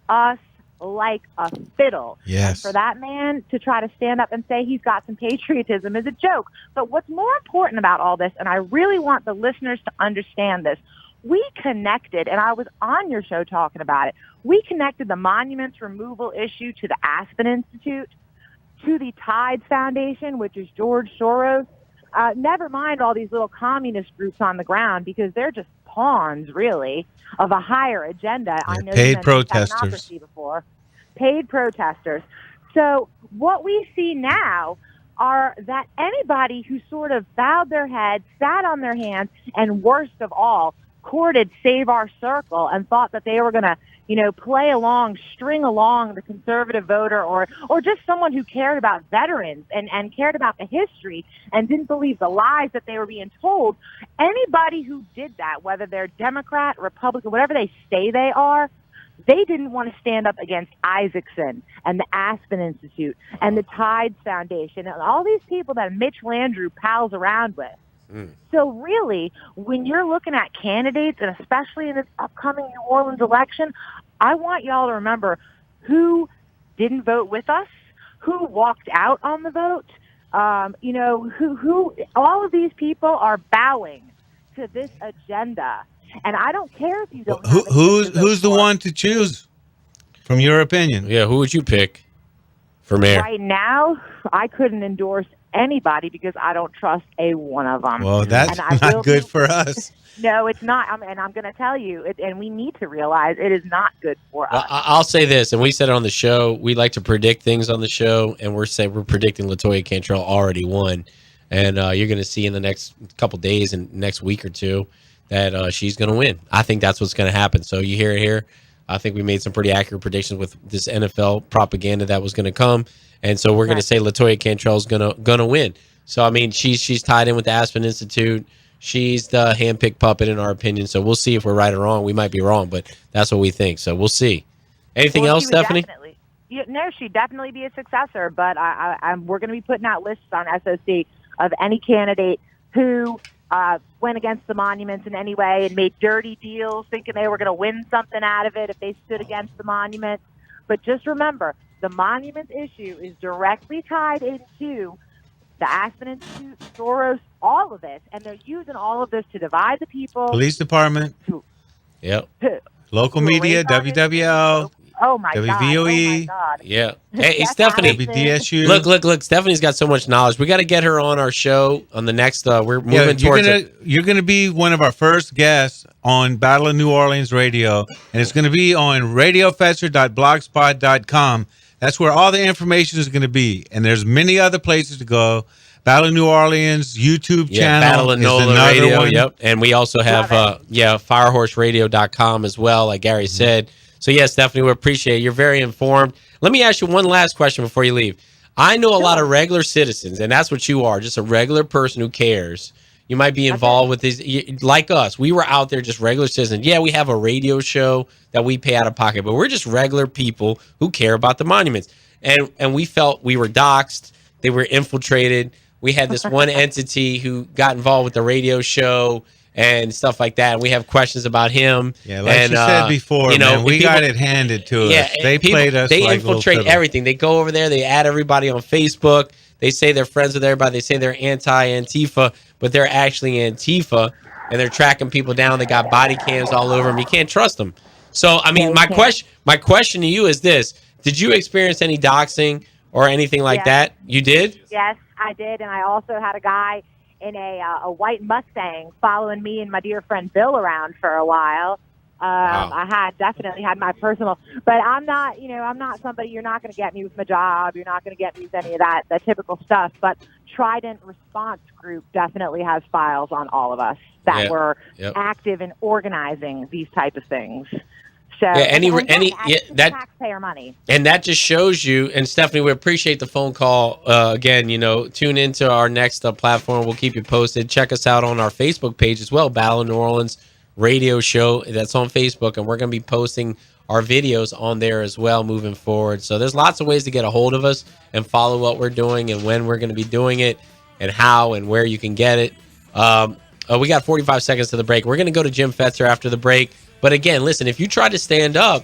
us like a fiddle. Yes. And for that man to try to stand up and say he's got some patriotism is a joke. But what's more important about all this, and I really want the listeners to understand this, we connected, and I was on your show talking about it, we connected the monuments removal issue to the Aspen Institute, to the Tides Foundation, which is George Soros. Never mind all these little communist groups on the ground, because they're just pawns, really, of a higher agenda. Yeah, I know paid you protesters. technocracy before. Paid protesters. So what we see now are that anybody who sort of bowed their head, sat on their hands, and worst of all, courted Save Our Circle and thought that they were going to, play along, string along the conservative voter or just someone who cared about veterans and cared about the history and didn't believe the lies that they were being told, anybody who did that, whether they're Democrat, Republican, whatever they say they are, they didn't want to stand up against Isaacson and the Aspen Institute and the Tides Foundation and all these people that Mitch Landrieu pals around with. So really, when you're looking at candidates, and especially in this upcoming New Orleans election, I want y'all to remember who didn't vote with us, who walked out on the vote, who all of these people are bowing to this agenda. And I don't care if you don't. Who's the one to choose, from your opinion? Yeah, who would you pick for mayor? Right now, I couldn't endorse anybody because I don't trust a one of them. Well, that's not good for us. No, it's not. And I'm going to tell you, and we need to realize it is not good for us. I'll say this, and we said it on the show. We like to predict things on the show, and we're predicting LaToya Cantrell already won. And you're going to see in the next couple days and next week or two that she's going to win. I think that's what's going to happen. So you hear it here. I think we made some pretty accurate predictions with this NFL propaganda that was going to come. And so we're going to say LaToya Cantrell is going to win. So, I mean, she's tied in with the Aspen Institute. She's the handpicked puppet in our opinion. So we'll see if we're right or wrong. We might be wrong, but that's what we think. So we'll see. Anything else, Stephanie? No, she'd definitely be a successor. But we're going to be putting out lists on SOC of any candidate who went against the monuments in any way and made dirty deals thinking they were going to win something out of it if they stood against the monuments. But just remember, the monuments issue is directly tied into the Aspen Institute, Soros, all of this, and they're using all of this to divide the people. Police department. Yep. Local media, WWL. Oh my WVOE. God. Yeah. Hey, Stephanie. WDSU. Look. Stephanie's got so much knowledge. We got to get her on our show on the next. We're moving towards it. You're gonna be one of our first guests on Battle of New Orleans Radio, and it's gonna be on radiofetzer.blogspot.com. That's where all the information is gonna be, and there's many other places to go. Battle of New Orleans YouTube channel. Battle Nola Radio. One. Yep. And we also have firehorseradio.com as well, like Gary said. So, yeah, Stephanie, we appreciate it. You're very informed. Let me ask you one last question before you leave. I know a lot of regular citizens, and that's what you are, just a regular person who cares. You might be involved with these, like us. We were out there just regular citizens. Yeah, we have a radio show that we pay out of pocket, but we're just regular people who care about the monuments. And we felt we were doxxed. They were infiltrated. We had this one entity who got involved with the radio show and stuff like that. And we have questions about him. Yeah, like you said before, we got it handed to us. They played us. They like infiltrate everything. They go over there. They add everybody on Facebook. They say they're friends with everybody. They say they're anti-Antifa, but they're actually Antifa, and they're tracking people down. They got body cams all over them. You can't trust them. So, I mean, my question to you is this: did you experience any doxing or anything like that? You did? Yes, I did, and I also had a guy in a white Mustang following me and my dear friend Bill around for a while. Wow. I definitely had my personal, but I'm not somebody, you're not going to get me with my job. You're not going to get me with any of that typical stuff. But Trident Response Group definitely has files on all of us that were active in organizing these type of things. So that taxpayer money. And that just shows you, and Stephanie, we appreciate the phone call. Again, tune into our next platform. We'll keep you posted. Check us out on our Facebook page as well, Battle of New Orleans Radio Show. That's on Facebook, and we're going to be posting our videos on there as well moving forward. So there's lots of ways to get a hold of us and follow what we're doing and when we're going to be doing it and how and where you can get it. We got 45 seconds to the break. We're going to go to Jim Fetzer after the break. But again, listen, if you tried to stand up,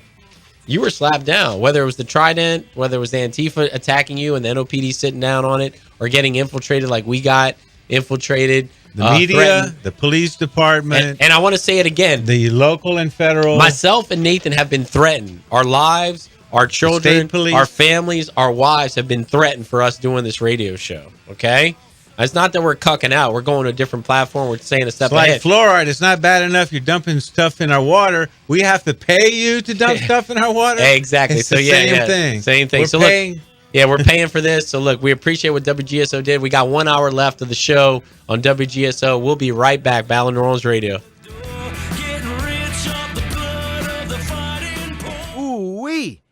you were slapped down, whether it was the Trident, whether it was the Antifa attacking you and the NOPD sitting down on it, or getting infiltrated like we got infiltrated. The media, the police department. And I want to say it again. The local and federal. Myself and Nathan have been threatened. Our lives, our children, our families, our wives have been threatened for us doing this radio show. Okay? It's not that we're cucking out. We're going to a different platform. We're saying a step ahead. Like fluoride. It's not bad enough you're dumping stuff in our water. We have to pay you to dump stuff in our water? Exactly. It's the same thing. Same thing. We're paying. Look, we're paying for this. So, look, we appreciate what WGSO did. We got 1 hour left of the show on WGSO. We'll be right back. Battle of New Orleans Radio.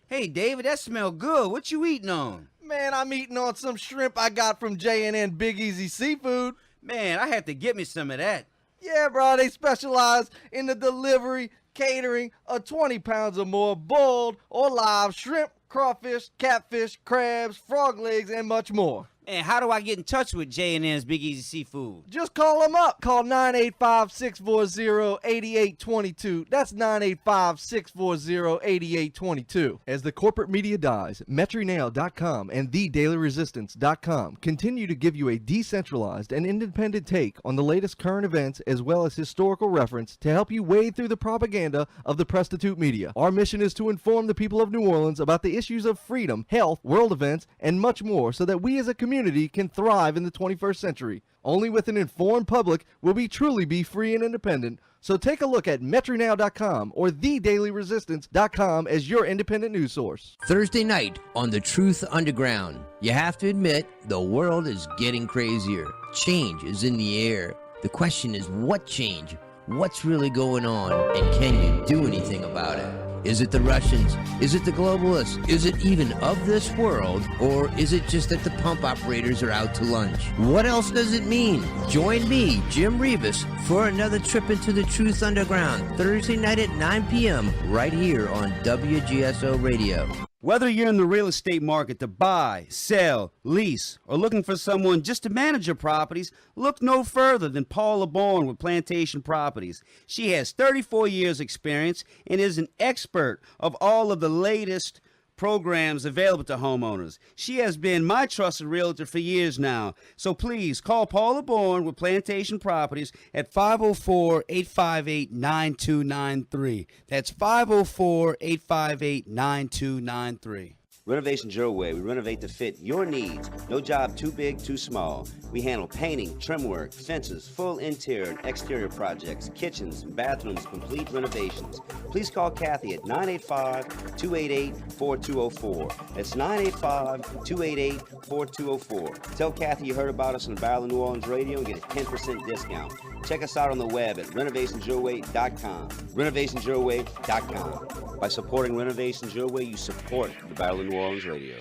Hey, David, that smell good. What you eating on? Man, I'm eating on some shrimp I got from J&N Big Easy Seafood. Man, I had to get me some of that. Yeah, bro, they specialize in the delivery, catering of 20 pounds or more boiled or live shrimp, crawfish, catfish, crabs, frog legs, and much more. And how do I get in touch with J&N's Big Easy Seafood? Just call them up. Call 985-640-8822. That's 985-640-8822. As the corporate media dies, MetroNow.com and TheDailyResistance.com continue to give you a decentralized and independent take on the latest current events as well as historical reference to help you wade through the propaganda of the prostitute media. Our mission is to inform the people of New Orleans about the issues of freedom, health, world events, and much more so that we as a community can thrive in the 21st century. Only with an informed public will we truly be free and independent. So take a look at MetroNow.com or TheDailyResistance.com as your independent news source. Thursday night on The Truth Underground. You have to admit, the world is getting crazier. Change is in the air. The question is, what change? What's really going on? And can you do anything about it? Is it the Russians? Is it the globalists? Is it even of this world? Or is it just that the pump operators are out to lunch? What else does it mean? Join me, Jim Rivas, for another trip into the Truth Underground, Thursday night at 9 p.m. right here on WGSO Radio. Whether you're in the real estate market to buy, sell, lease, or looking for someone just to manage your properties, look no further than Paula Bourne with Plantation Properties. She has 34 years experience and is an expert of all of the latest programs available to homeowners. She has been my trusted realtor for years now. So please call Paula Bourne with Plantation Properties at 504-858-9293. That's 504-858-9293. Renovations Your Way. We renovate to fit your needs. No job too big, too small. We handle painting, trim work, fences, full interior and exterior projects, kitchens, and bathrooms, complete renovations. Please call Kathy at 985-288-4204. That's 985-288-4204. Tell Kathy you heard about us on the Battle Nola Radio and get a 10% discount. Check us out on the web at renovationsyourway.com. renovationsyourway.com. By supporting Renovations Your Way, you support the Battle of New Orleans Radio.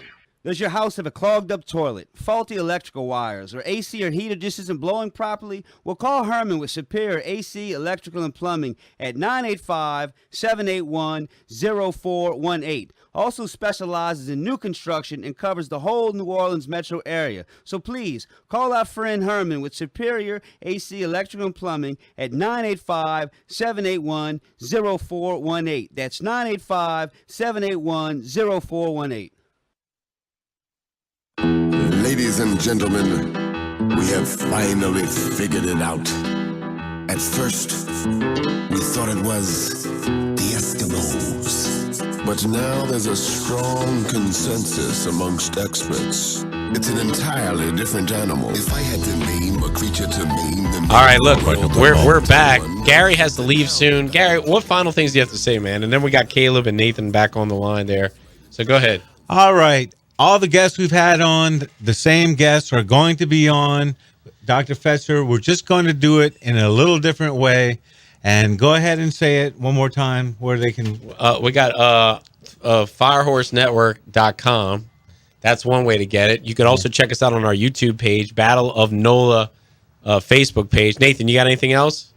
Does your house have a clogged up toilet, faulty electrical wires, or AC or heater just isn't blowing properly? Well, call Herman with Superior AC, Electrical, and Plumbing at 985-781-0418. Also specializes in new construction and covers the whole New Orleans metro area. So please, call our friend Herman with Superior AC, Electrical, and Plumbing at 985-781-0418. That's 985-781-0418. Ladies and gentlemen, we have finally figured it out. At first, we thought it was the Eskimos. But now there's a strong consensus amongst experts. It's an entirely different animal. If I had to name a creature to name them... All right, look, we're back. Gary has to leave soon. Gary, what final things do you have to say, man? And then we got Caleb and Nathan back on the line there. So go ahead. All right. All the guests we've had on, the same guests are going to be on. Dr. Fetzer, we're just going to do it in a little different way. And go ahead and say it one more time where they can. We got firehorsenetwork.com. That's one way to get it. You can also check us out on our YouTube page, Battle of Nola Facebook page. Nathan, you got anything else?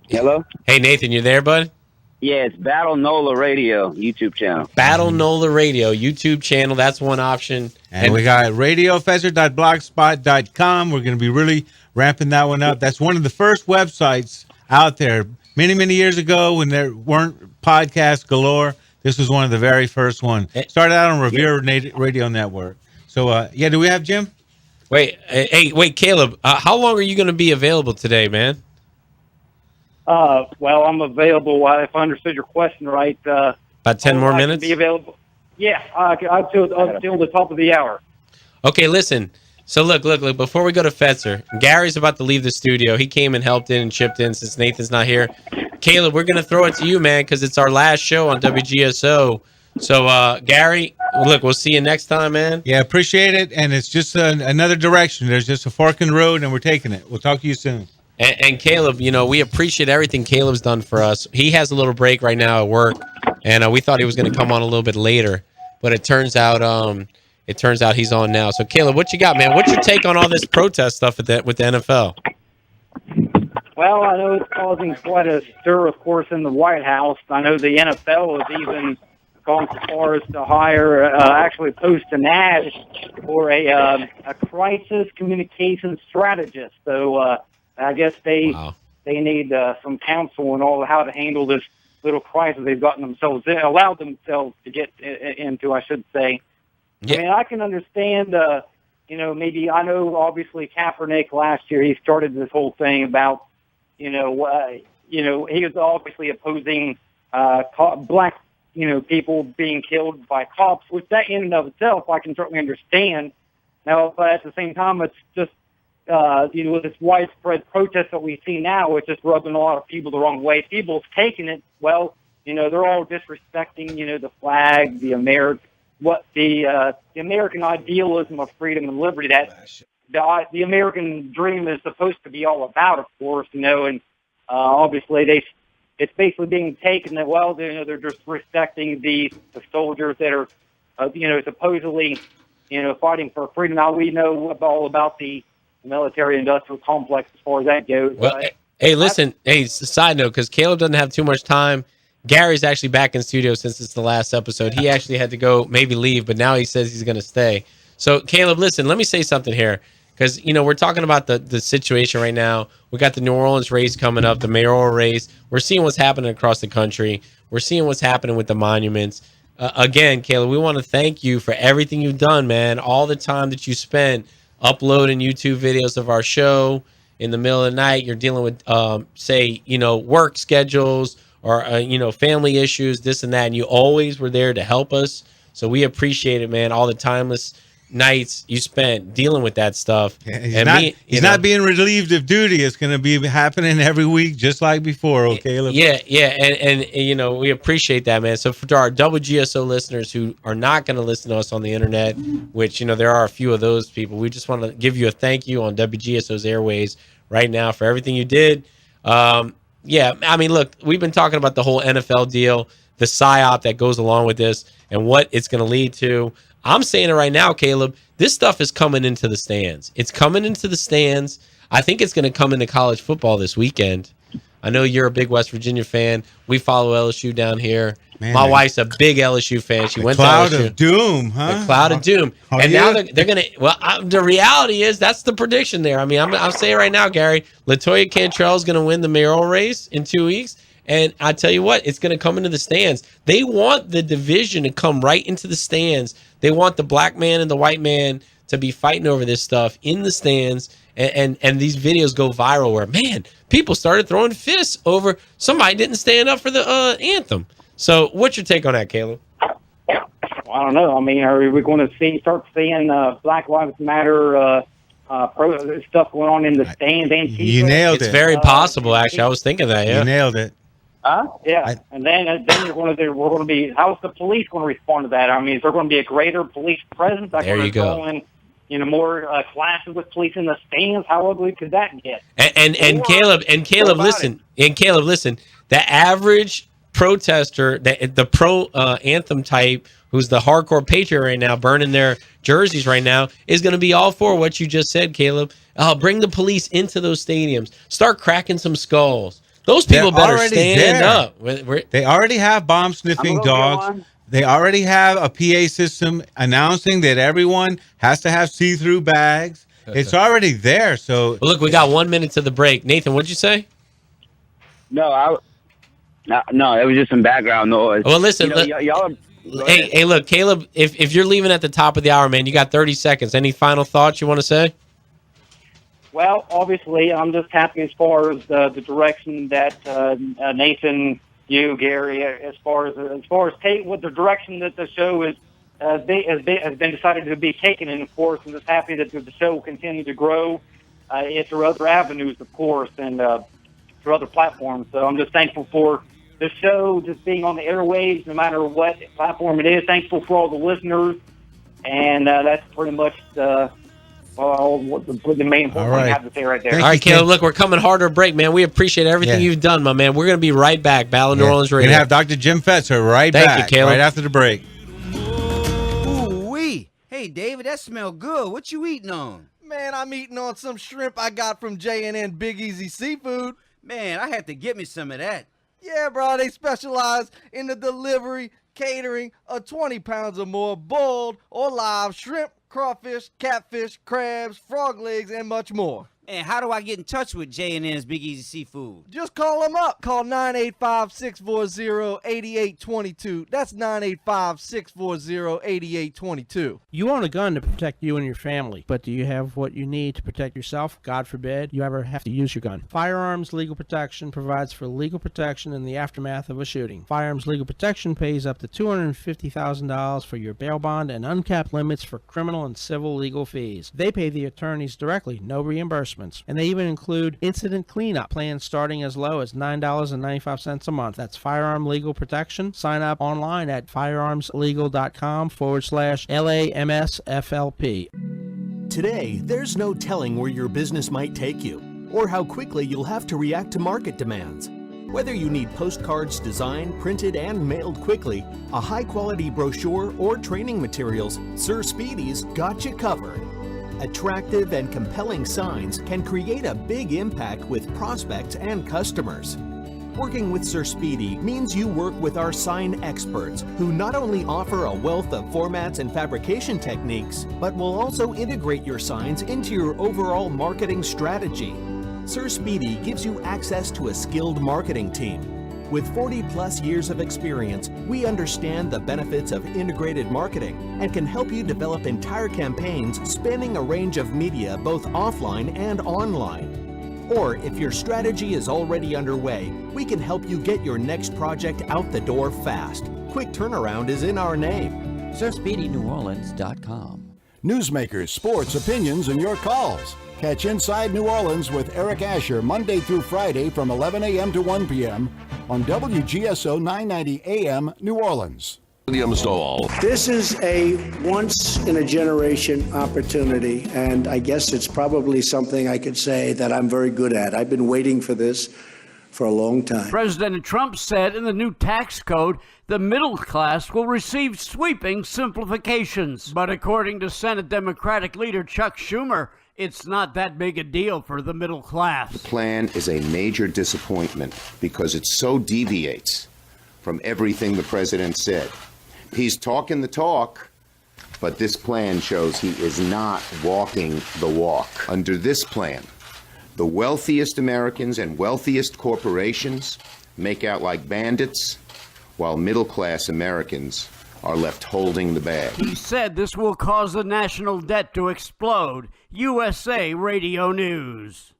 Hello? Hey, Nathan, you there, bud? Yeah, it's Battle Nola Radio YouTube channel. Battle Nola Radio YouTube channel. That's one option. And we got radiofeather.blogspot.com. We're going to be really ramping that one up. That's one of the first websites out there. Many, many years ago when there weren't podcasts galore, this was one of the very first ones. Started out on Revere Radio Network. So, do we have Jim? Wait, Caleb, how long are you going to be available today, man? Well, I'm available, if I understood your question right. About 10 more minutes? Be available. Yeah, until the top of the hour. Okay, listen. So look, before we go to Fetzer, Gary's about to leave the studio. He came and helped in and chipped in since Nathan's not here. Caleb, we're going to throw it to you, man, because it's our last show on WGSO. So, Gary, look, we'll see you next time, man. Yeah, appreciate it. And it's just another direction. There's just a fork in the road, and we're taking it. We'll talk to you soon. And Caleb, we appreciate everything Caleb's done for us. He has a little break right now at work, and we thought he was going to come on a little bit later, but it turns out he's on now. So Caleb, what you got, man? What's your take on all this protest stuff with the NFL? Well, I know it's causing quite a stir, of course, in the White House. I know the NFL has even gone so far as to hire, actually post an ad for a crisis communication strategist. So I guess they need some counsel on all how to handle this little crisis they've allowed themselves to get into, I should say. Yeah. I mean, I can understand, maybe I know obviously Kaepernick last year, he started this whole thing about, he was obviously opposing black, people being killed by cops, which that in and of itself I can certainly understand. Now, but at the same time, it's just, with this widespread protest that we see now, it's just rubbing a lot of people the wrong way. People's taking it, well, they're all disrespecting, the flag, the American idealism of freedom and liberty that the American dream is supposed to be all about, of course, and obviously it's basically being taken that, well, they're just respecting the soldiers that are, supposedly, fighting for freedom. Now we know all about the military-industrial complex as far as that goes. Well, hey, listen, side note, because Caleb doesn't have too much time. Gary's actually back in studio since it's the last episode. He actually had to go, maybe leave, but now he says he's going to stay. So, Caleb, listen, let me say something here. Because, we're talking about the situation right now. We got the New Orleans race coming up, the mayoral race. We're seeing what's happening across the country. We're seeing what's happening with the monuments. Again, Caleb, we want to thank you for everything you've done, man. All the time that you spent uploading YouTube videos of our show in the middle of the night. You're dealing with, work schedules or, family issues, this and that. And you always were there to help us. So we appreciate it, man. All the timeless nights you spent dealing with that stuff. Yeah, he's not being relieved of duty. It's going to be happening every week, just like before. Okay, and we appreciate that, man. So for our WGSO listeners who are not going to listen to us on the internet, which there are a few of those people, we just want to give you a thank you on WGSO's airways right now for everything you did. Look, we've been talking about the whole NFL deal, the psyop that goes along with this, and what it's going to lead to. I'm saying it right now, Caleb. This stuff is coming into the stands. It's coming into the stands. I think it's going to come into college football this weekend. I know you're a big West Virginia fan. We follow LSU down here. Man, my wife's a big LSU fan. She went to LSU. Cloud of doom, huh? The cloud of doom. And now they're going to. Well, the reality is that's the prediction there. I mean, I'm saying right now, Gary, LaToya Cantrell is going to win the mayoral race in 2 weeks. And I tell you what, it's going to come into the stands. They want the division to come right into the stands. They want the black man and the white man to be fighting over this stuff in the stands. And these videos go viral where, man, people started throwing fists over somebody didn't stand up for the anthem. So what's your take on that, Caleb? Well, I don't know. I mean, are we going to start seeing Black Lives Matter stuff going on in the stands? You nailed it. It's very possible, actually. I was thinking that, yeah. You nailed it. Yeah, and then we're going to be. How's the police going to respond to that? I mean, is there going to be a greater police presence? There you go. More classes with police in the stands. How ugly could that get? And Caleb, listen. The average protester, the pro anthem type, who's the hardcore patriot right now, burning their jerseys right now, is going to be all for what you just said, Caleb. Bring the police into those stadiums. Start cracking some skulls. Those people better stand up. They already have bomb sniffing dogs. They already have a PA system announcing that everyone has to have see-through bags. It's already there. So look, we got 1 minute to the break. Nathan, what'd you say? No, it was just some background noise. Well, listen, y'all. Hey, look, Caleb, if you're leaving at the top of the hour, man, you got 30 seconds. Any final thoughts you want to say? Well, obviously, I'm just happy as far as the direction that Nathan, you, Gary, as far as what the direction that the show has been decided to be taken in, of course, and just happy that the show will continue to grow through other avenues, of course, and through other platforms. So I'm just thankful for the show just being on the airwaves, no matter what platform it is. Thankful for all the listeners, and that's pretty much what the main point I have to say right there. All right, Caleb, look, we're coming hard to a break, man. We appreciate everything you've done, my man. We're going to be right back. Battle New Orleans Radio. We have Dr. Jim Fetzer right back. Thank you, Caleb. Right after the break. Ooh-wee. Hey, David, that smell good. What you eating on? Man, I'm eating on some shrimp I got from J&N Big Easy Seafood. Man, I had to get me some of that. Yeah, bro, they specialize in the delivery, catering of 20 pounds or more boiled or live shrimp, crawfish, catfish, crabs, frog legs, and much more. And how do I get in touch with J&N's Big Easy Seafood? Just call them up. Call 985-640-8822. That's 985-640-8822. You own a gun to protect you and your family, but do you have what you need to protect yourself? God forbid you ever have to use your gun. Firearms Legal Protection provides for legal protection in the aftermath of a shooting. Firearms Legal Protection pays up to $250,000 for your bail bond and uncapped limits for criminal and civil legal fees. They pay the attorneys directly, no reimbursement. And they even include incident cleanup plans starting as low as $9.95 a month. That's Firearm Legal Protection. Sign up online at firearmslegal.com/LAMSFLP. Today, there's no telling where your business might take you or how quickly you'll have to react to market demands. Whether you need postcards designed, printed, and mailed quickly, a high-quality brochure, or training materials, Sir Speedy's got you covered. Attractive and compelling signs can create a big impact with prospects and customers. Working with Sir Speedy means you work with our sign experts who not only offer a wealth of formats and fabrication techniques, but will also integrate your signs into your overall marketing strategy. Sir Speedy gives you access to a skilled marketing team. With 40-plus years of experience, we understand the benefits of integrated marketing and can help you develop entire campaigns spanning a range of media both offline and online. Or if your strategy is already underway, we can help you get your next project out the door fast. Quick turnaround is in our name. SirSpeedyNewOrleans.com. Newsmakers, sports, opinions, and your calls. Catch Inside New Orleans with Eric Asher Monday through Friday from 11 a.m. to 1 p.m. on WGSO 990 AM New Orleans. This is a once-in-a-generation opportunity, and I guess it's probably something I could say that I'm very good at. I've been waiting for this for a long time. President Trump said in the new tax code, the middle class will receive sweeping simplifications. But according to Senate Democratic leader Chuck Schumer, it's not that big a deal for the middle class. The plan is a major disappointment because it so deviates from everything the president said. He's talking the talk, but this plan shows he is not walking the walk. Under this plan, the wealthiest Americans and wealthiest corporations make out like bandits, while middle-class Americans are left holding the bag. He said this will cause the national debt to explode. USA Radio News.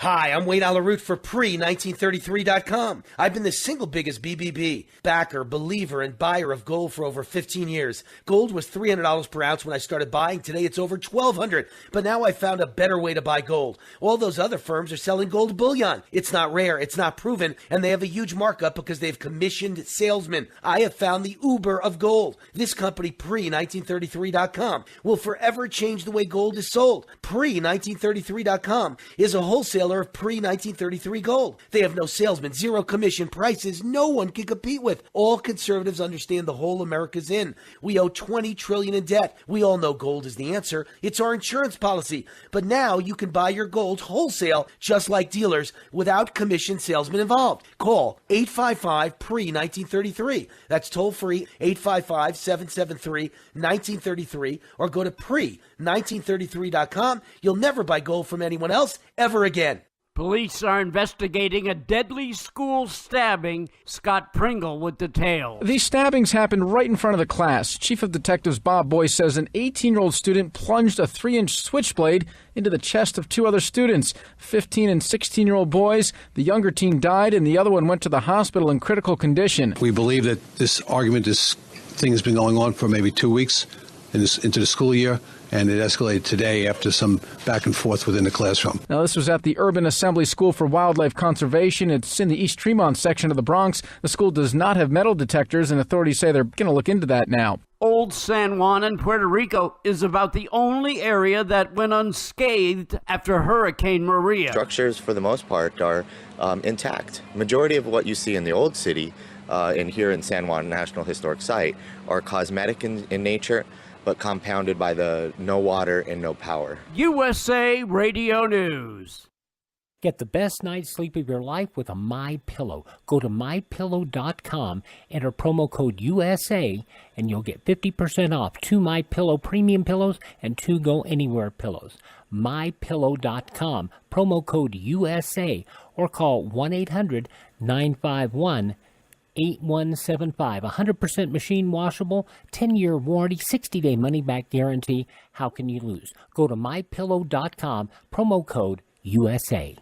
Hi, I'm Wade Alaroot for Pre-1933.com. I've been the single biggest BBB backer, believer, and buyer of gold for over 15 years. Gold was $300 per ounce when I started buying. Today it's over $1,200. But now I found a better way to buy gold. All those other firms are selling gold bullion. It's not rare, it's not proven, and they have a huge markup because they've commissioned salesmen. I have found the Uber of gold. This company, Pre-1933.com, will forever change the way gold is sold. Pre-1933.com is a wholesaler of pre-1933 gold. They have no salesmen, zero commission, prices no one can compete with. All conservatives understand the whole America's in. We owe $20 trillion in debt. We all know gold is the answer. It's our insurance policy. But now you can buy your gold wholesale, just like dealers, without commission salesmen involved. Call 855-PRE-1933. That's toll free, 855-773-1933, or go to pre1933.com. You'll never buy gold from anyone else ever again. Police are investigating a deadly school stabbing. Scott Pringle with details. These stabbings happened right in front of the class. Chief of Detectives Bob Boyce says an 18-year-old student plunged a 3-inch switchblade into the chest of 2 other students, 15 and 16-year-old boys. The younger teen died, and the other one went to the hospital in critical condition. We believe that this argument, this thing has been going on for maybe 2 weeks into the school year, and it escalated today after some back and forth within the classroom. Now, this was at the Urban Assembly School for Wildlife Conservation. It's in the East Tremont section of the Bronx. The school does not have metal detectors, and authorities say they're going to look into that now. Old San Juan in Puerto Rico is about the only area that went unscathed after Hurricane Maria. Structures, for the most part, are intact. Majority of what you see in the old city and here in San Juan National Historic Site are cosmetic in nature, but compounded by the no water and no power. USA Radio News. Get the best night's sleep of your life with a MyPillow. Go to MyPillow.com, enter promo code USA, and you'll get 50% off 2 MyPillow premium pillows and 2 Go Anywhere pillows. MyPillow.com, promo code USA, or call 1-800-951-8175. 100% machine washable, 10-year warranty, 60-day money-back guarantee. How can you lose? Go to MyPillow.com, promo code USA.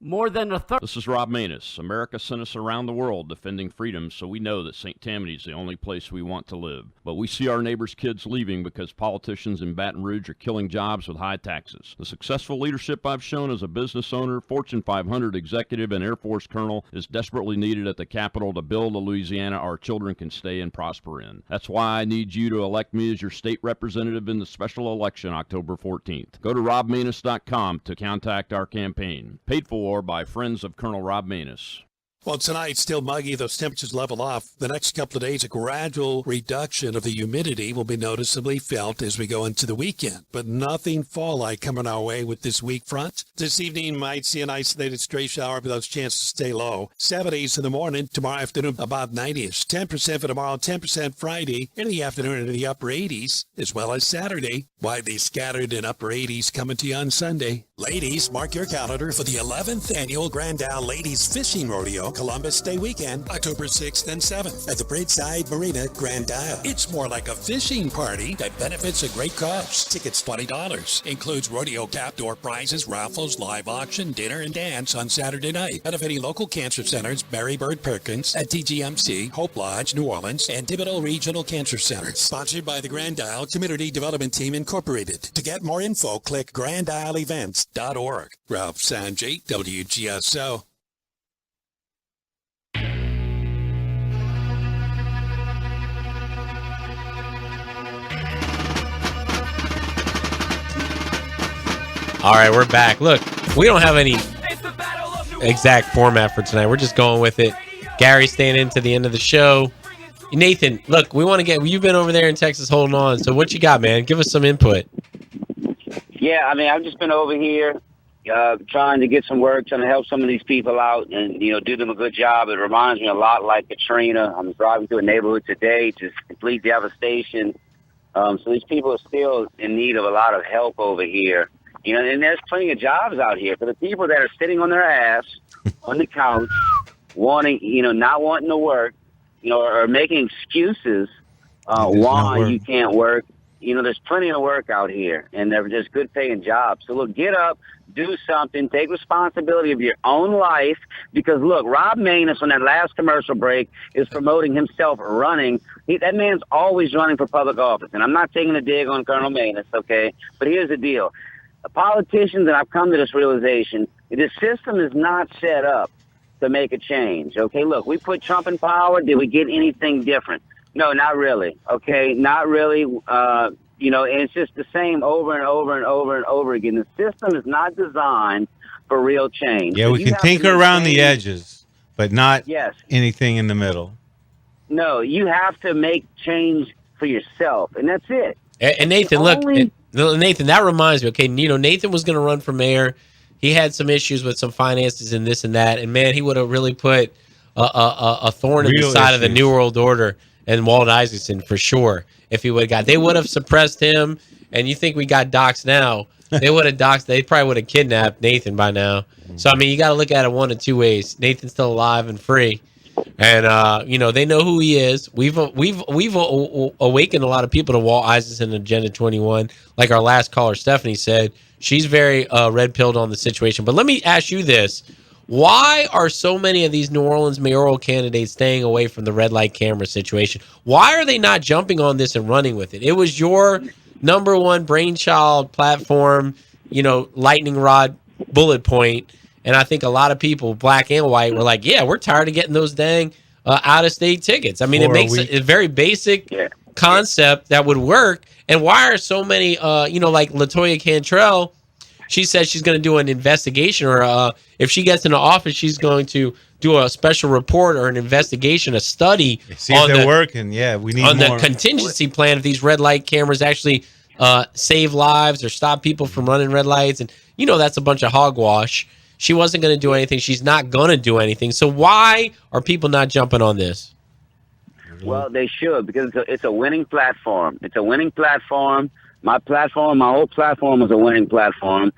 More than a third. This is Rob Maness. America sent us around the world defending freedom, so we know that St. Tammany is the only place we want to live. But we see our neighbors' kids leaving because politicians in Baton Rouge are killing jobs with high taxes. The successful leadership I've shown as a business owner, Fortune 500 executive, and Air Force colonel is desperately needed at the Capitol to build a Louisiana our children can stay and prosper in. That's why I need you to elect me as your state representative in the special election October 14th. Go to robmaness.com to contact our campaign. Paid for by friends of Colonel Rob Maness. Well, tonight, still muggy. Those temperatures level off. The next couple of days, a gradual reduction of the humidity will be noticeably felt as we go into the weekend. But nothing fall-like coming our way with this weak front. This evening, might see an isolated stray shower, but those chances stay low. 70s in the morning. Tomorrow afternoon, about 90s. 10% for tomorrow, 10% Friday. In the afternoon, into the upper 80s, as well as Saturday. Widely scattered in upper 80s coming to you on Sunday. Ladies, mark your calendar for the 11th Annual Grand Isle Ladies Fishing Rodeo, Columbus Day weekend, October 6th and 7th at the Bridgeside Marina, Grand Isle. It's more like a fishing party that benefits a great cause. Tickets $20. Includes rodeo cap door prizes, raffles, live auction, dinner, and dance on Saturday night. Benefiting local cancer centers, Mary Bird Perkins at TGMC, Hope Lodge, New Orleans, and Thibodeau Regional Cancer Centers. Sponsored by the Grand Isle Community Development Team Incorporated. To get more info, click GrandIsleEvents.org. Ralph Sanjay, WGSO. All right, we're back. Look, we don't have any exact format for tonight. We're just going with it. Gary's staying in to the end of the show. Nathan, look, we want to get, you've been over there in Texas holding on. So what you got, man? Give us some input. Yeah, I mean, I've just been over here trying to get some work, trying to help some of these people out and, you know, do them a good job. It reminds me a lot like Katrina. I'm driving through a neighborhood today, just complete devastation. So these people are still in need of a lot of help over here. You know, and there's plenty of jobs out here for the people that are sitting on their ass on the couch, wanting, you know, not wanting to work, you know, or making excuses why you can't work. You know, there's plenty of work out here, and they're just good paying jobs. So, look, get up, do something, take responsibility of your own life, because, look, Rob Maness on that last commercial break is promoting himself running. That man's always running for public office, and I'm not taking a dig on Colonel Maness, okay? But here's the deal. Politicians, and I've come to this realization, the system is not set up to make a change, okay? Look, we put Trump in power. Did we get anything different? No, not really, okay? Not really. You know, and it's just the same over and over and over and over again. The system is not designed for real change. Yeah, So we you can have to tinker make around the change. edges, but not Yes. anything in the middle. No, you have to make change for yourself, and that's it. And Nathan, Nathan, that reminds me. Okay, you know, Nathan was going to run for mayor. He had some issues with some finances and this and that, and man, he would have really put a thorn in the side of the New World Order and Walt Isaacson for sure. If he would have got, they would have suppressed him. And you think we got doxxed now? They would have doxxed. They probably would have kidnapped Nathan by now. So I mean, you got to look at it one of two ways. Nathan's still alive and free, and you know they know who he is. We've awakened a lot of people to Walt Isaacson and Agenda 21. Like our last caller, Stephanie said, she's very red pilled on the situation. But let me ask you this. Why are so many of these New Orleans mayoral candidates staying away from the red light camera situation? Why are they not jumping on this and running with it? It was your number one brainchild platform, you know, lightning rod bullet point. And I think a lot of people, black and white, were like, yeah, we're tired of getting those dang out-of-state tickets. I mean, it makes it very basic concept that would work. And why are so many, like LaToya Cantrell, she says she's going to do an investigation, or if she gets into office, she's going to do a special report or an investigation, a study. See if they're working. Yeah, we need on more. the contingency plan if these red light cameras actually save lives or stop people from running red lights. And, that's a bunch of hogwash. She wasn't going to do anything. She's not going to do anything. So why are people not jumping on this? Well, they should, because it's a winning platform. It's a winning platform. My whole platform was a winning platform.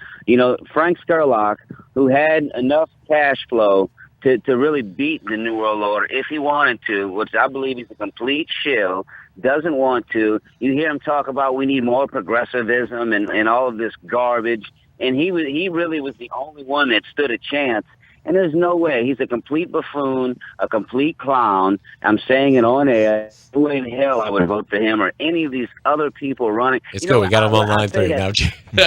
Frank Skurlock, who had enough cash flow to really beat the New World Order if he wanted to, which I believe is a complete shill, doesn't want to. You hear him talk about we need more progressivism and all of this garbage, and he really was the only one that stood a chance. And there's no way. He's a complete buffoon, a complete clown. I'm saying it on air. No way in hell I would vote for him or any of these other people running. Let's go. We got him on line 3 now. I'm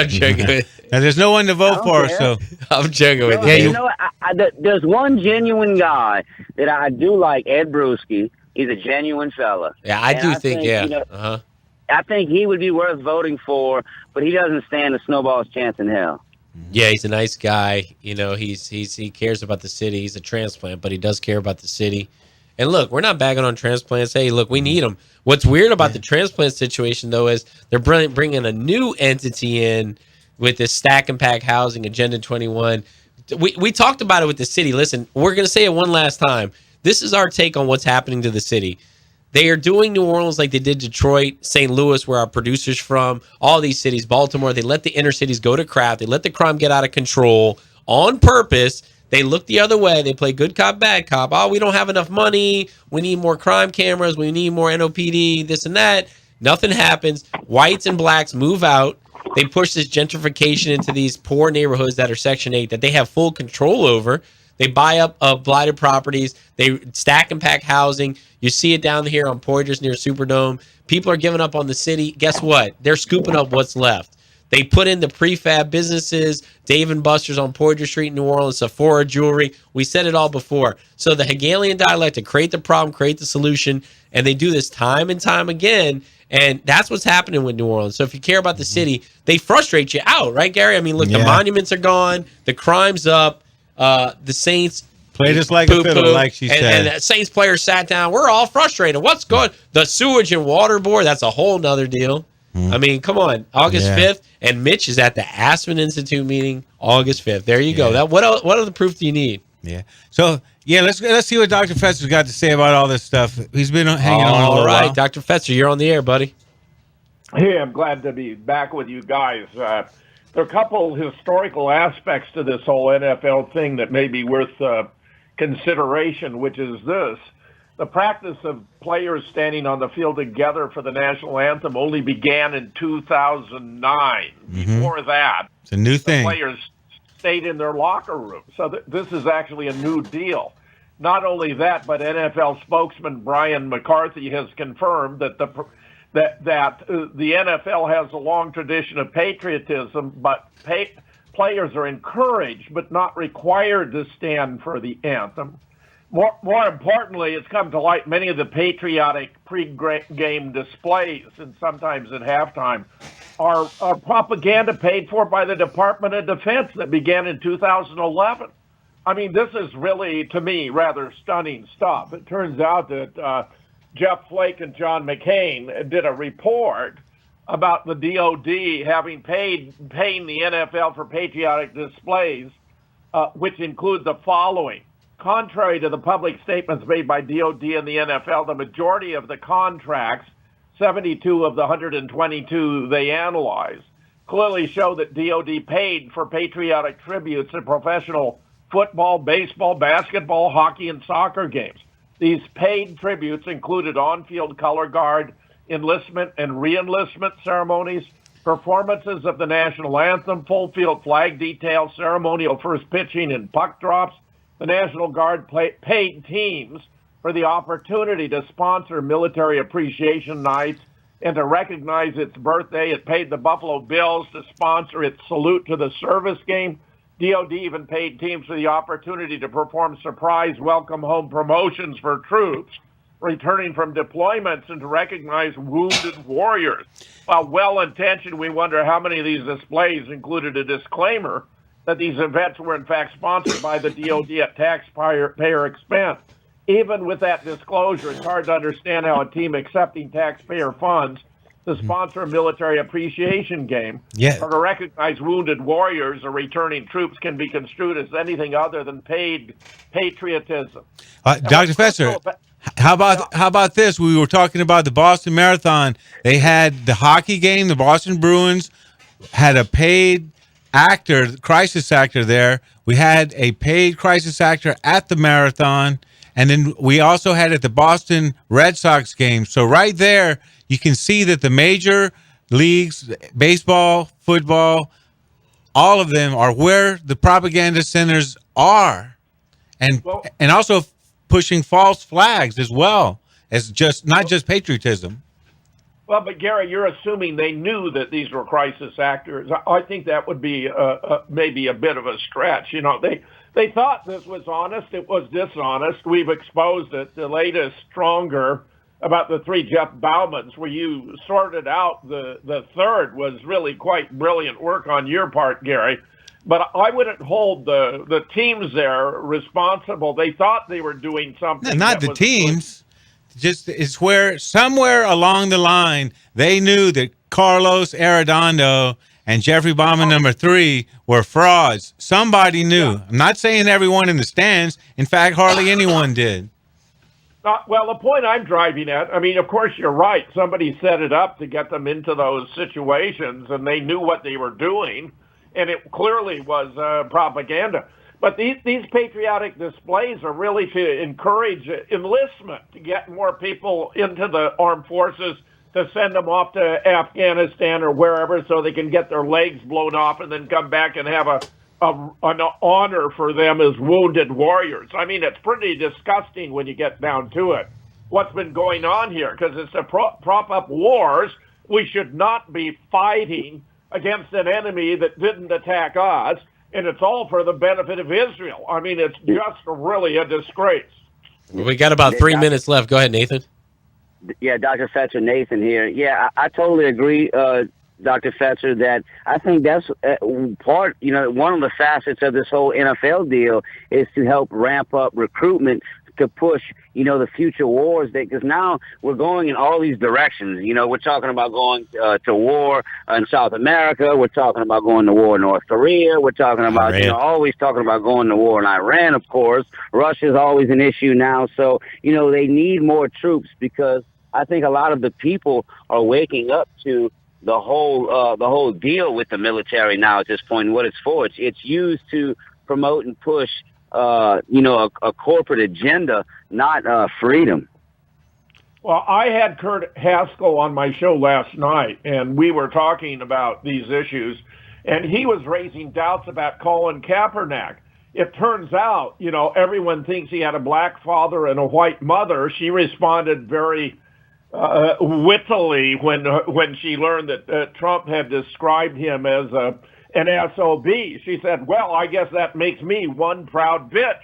joking. Now, there's no one to vote for, so I'm joking with you. you. You know what? There's one genuine guy that I do like, Ed Bruschi. He's a genuine fella. Yeah, I think yeah. I think he would be worth voting for, but he doesn't stand a snowball's chance in hell. Yeah, he's a nice guy. He cares about the city. He's a transplant, but he does care about the city. And look, we're not bagging on transplants. Hey, look, we need them. What's weird about the transplant situation, though, is they're bringing a new entity in with this stack and pack housing, Agenda 21. We talked about it with the city. Listen, we're going to say it one last time. This is our take on what's happening to the city. They are doing New Orleans like they did Detroit, St. Louis, where our producer's from, all these cities, Baltimore. They let the inner cities go to crap. They let the crime get out of control on purpose. They look the other way. They play good cop, bad cop. Oh, we don't have enough money. We need more crime cameras. We need more NOPD, this and that. Nothing happens. Whites and blacks move out. They push this gentrification into these poor neighborhoods that are Section 8 that they have full control over. They buy up blighted properties. They stack and pack housing. You see it down here on Poydras near Superdome. People are giving up on the city. Guess what? They're scooping up what's left. They put in the prefab businesses, Dave & Buster's on Poydras Street in New Orleans, Sephora Jewelry. We said it all before. So the Hegelian dialectic, create the problem, create the solution, and they do this time and time again. And that's what's happening with New Orleans. So if you care about the city, they frustrate you out, right, Gary? I mean, look, the monuments are gone. The crime's up. The Saints played us like a fiddle, like she said. And the Saints players sat down. We're all frustrated. What's going? The sewage and water board, that's a whole nother deal. I mean, come on. August 5th, and Mitch is at the Aspen Institute meeting August 5th. There you go. What other proof do you need? Yeah. So, let's see what Dr. Fetzer's got to say about all this stuff. He's been hanging on a little while. All right, Dr. Fetzer, you're on the air, buddy. Hey, I'm glad to be back with you guys. There are a couple historical aspects to this whole NFL thing that may be worth consideration, which is this. The practice of players standing on the field together for the national anthem only began in 2009. Before that, it's a new thing. The players stayed in their locker room. So this is actually a new deal. Not only that, but NFL spokesman Brian McCarthy has confirmed that the NFL has a long tradition of patriotism, but players are encouraged but not required to stand for the anthem. More importantly, it's come to light many of the patriotic pre-game displays, and sometimes at halftime, are propaganda paid for by the Department of Defense that began in 2011. I mean, this is really, to me, rather stunning stuff. It turns out that Jeff Flake and John McCain did a report about the DOD having paying the NFL for patriotic displays, which include the following. Contrary to the public statements made by DOD and the NFL, the majority of the contracts, 72 of the 122 they analyzed, clearly show that DOD paid for patriotic tributes at professional football, baseball, basketball, hockey, and soccer games. These paid tributes included on-field color guard, enlistment and re-enlistment ceremonies, performances of the national anthem, full-field flag detail, ceremonial first pitching and puck drops. The National Guard paid teams for the opportunity to sponsor military appreciation nights and to recognize its birthday. It paid the Buffalo Bills to sponsor its salute to the service game. DOD even paid teams for the opportunity to perform surprise welcome home promotions for troops. returning from deployments and to recognize wounded warriors. While well-intentioned, we wonder how many of these displays included a disclaimer that these events were in fact sponsored by the DoD at taxpayer expense. Even with that disclosure, it's hard to understand how a team accepting taxpayer funds to sponsor a military appreciation game or to recognize wounded warriors or returning troops can be construed as anything other than paid patriotism. Dr. Fetzer, how about this? We were talking about the Boston Marathon. They had the hockey game. The Boston Bruins had a paid actor, crisis actor there. We had a paid crisis actor at the marathon. And then we also had at the Boston Red Sox game. So right there, you can see that the major leagues, baseball, football, all of them are where the propaganda centers are. And also pushing false flags as well as not just patriotism. Well, but Gary, you're assuming they knew that these were crisis actors. I think that would be maybe a bit of a stretch. You know, they thought this was honest. It was dishonest. We've exposed it. The latest, stronger, about the 3 Jeff Baumans, where you sorted out the third, was really quite brilliant work on your part, Gary. But I wouldn't hold the teams there responsible. They thought they were doing something. Not the teams. Just it's where somewhere along the line they knew that Carlos Arredondo and Jeffrey Bauman number 3 were frauds. Somebody knew. Yeah. I'm not saying everyone in the stands. In fact, hardly anyone did. Well, the point I'm driving at, I mean, of course, you're right. Somebody set it up to get them into those situations, and they knew what they were doing, and it clearly was propaganda. But these patriotic displays are really to encourage enlistment, to get more people into the armed forces, to send them off to Afghanistan or wherever so they can get their legs blown off and then come back and have an honor for them as wounded warriors. I mean, it's pretty disgusting when you get down to it, what's been going on here, because it's to prop up wars. We should not be fighting against an enemy that didn't attack us. And it's all for the benefit of Israel. I mean, it's just really a disgrace. We got about 3 minutes left. Go ahead, Nathan. Yeah, Dr. Fetzer, Nathan here. Yeah, I totally agree, Dr. Fetzer, that I think that's part, one of the facets of this whole NFL deal is to help ramp up recruitment to push, the future wars, because now we're going in all these directions. We're talking about going to war in South America. We're talking about going to war in North Korea. We're talking about, always talking about going to war in Iran, of course. Russia's always an issue now. So, they need more troops, because I think a lot of the people are waking up to the whole deal with the military now at this point and what it's for. It's used to promote and push a corporate agenda, not freedom. Well, I had Kurt Haskell on my show last night, and we were talking about these issues, and he was raising doubts about Colin Kaepernick. It turns out, everyone thinks he had a black father and a white mother. She responded very wittily when she learned that Trump had described him as an SOB. She said, well, I guess that makes me one proud bitch.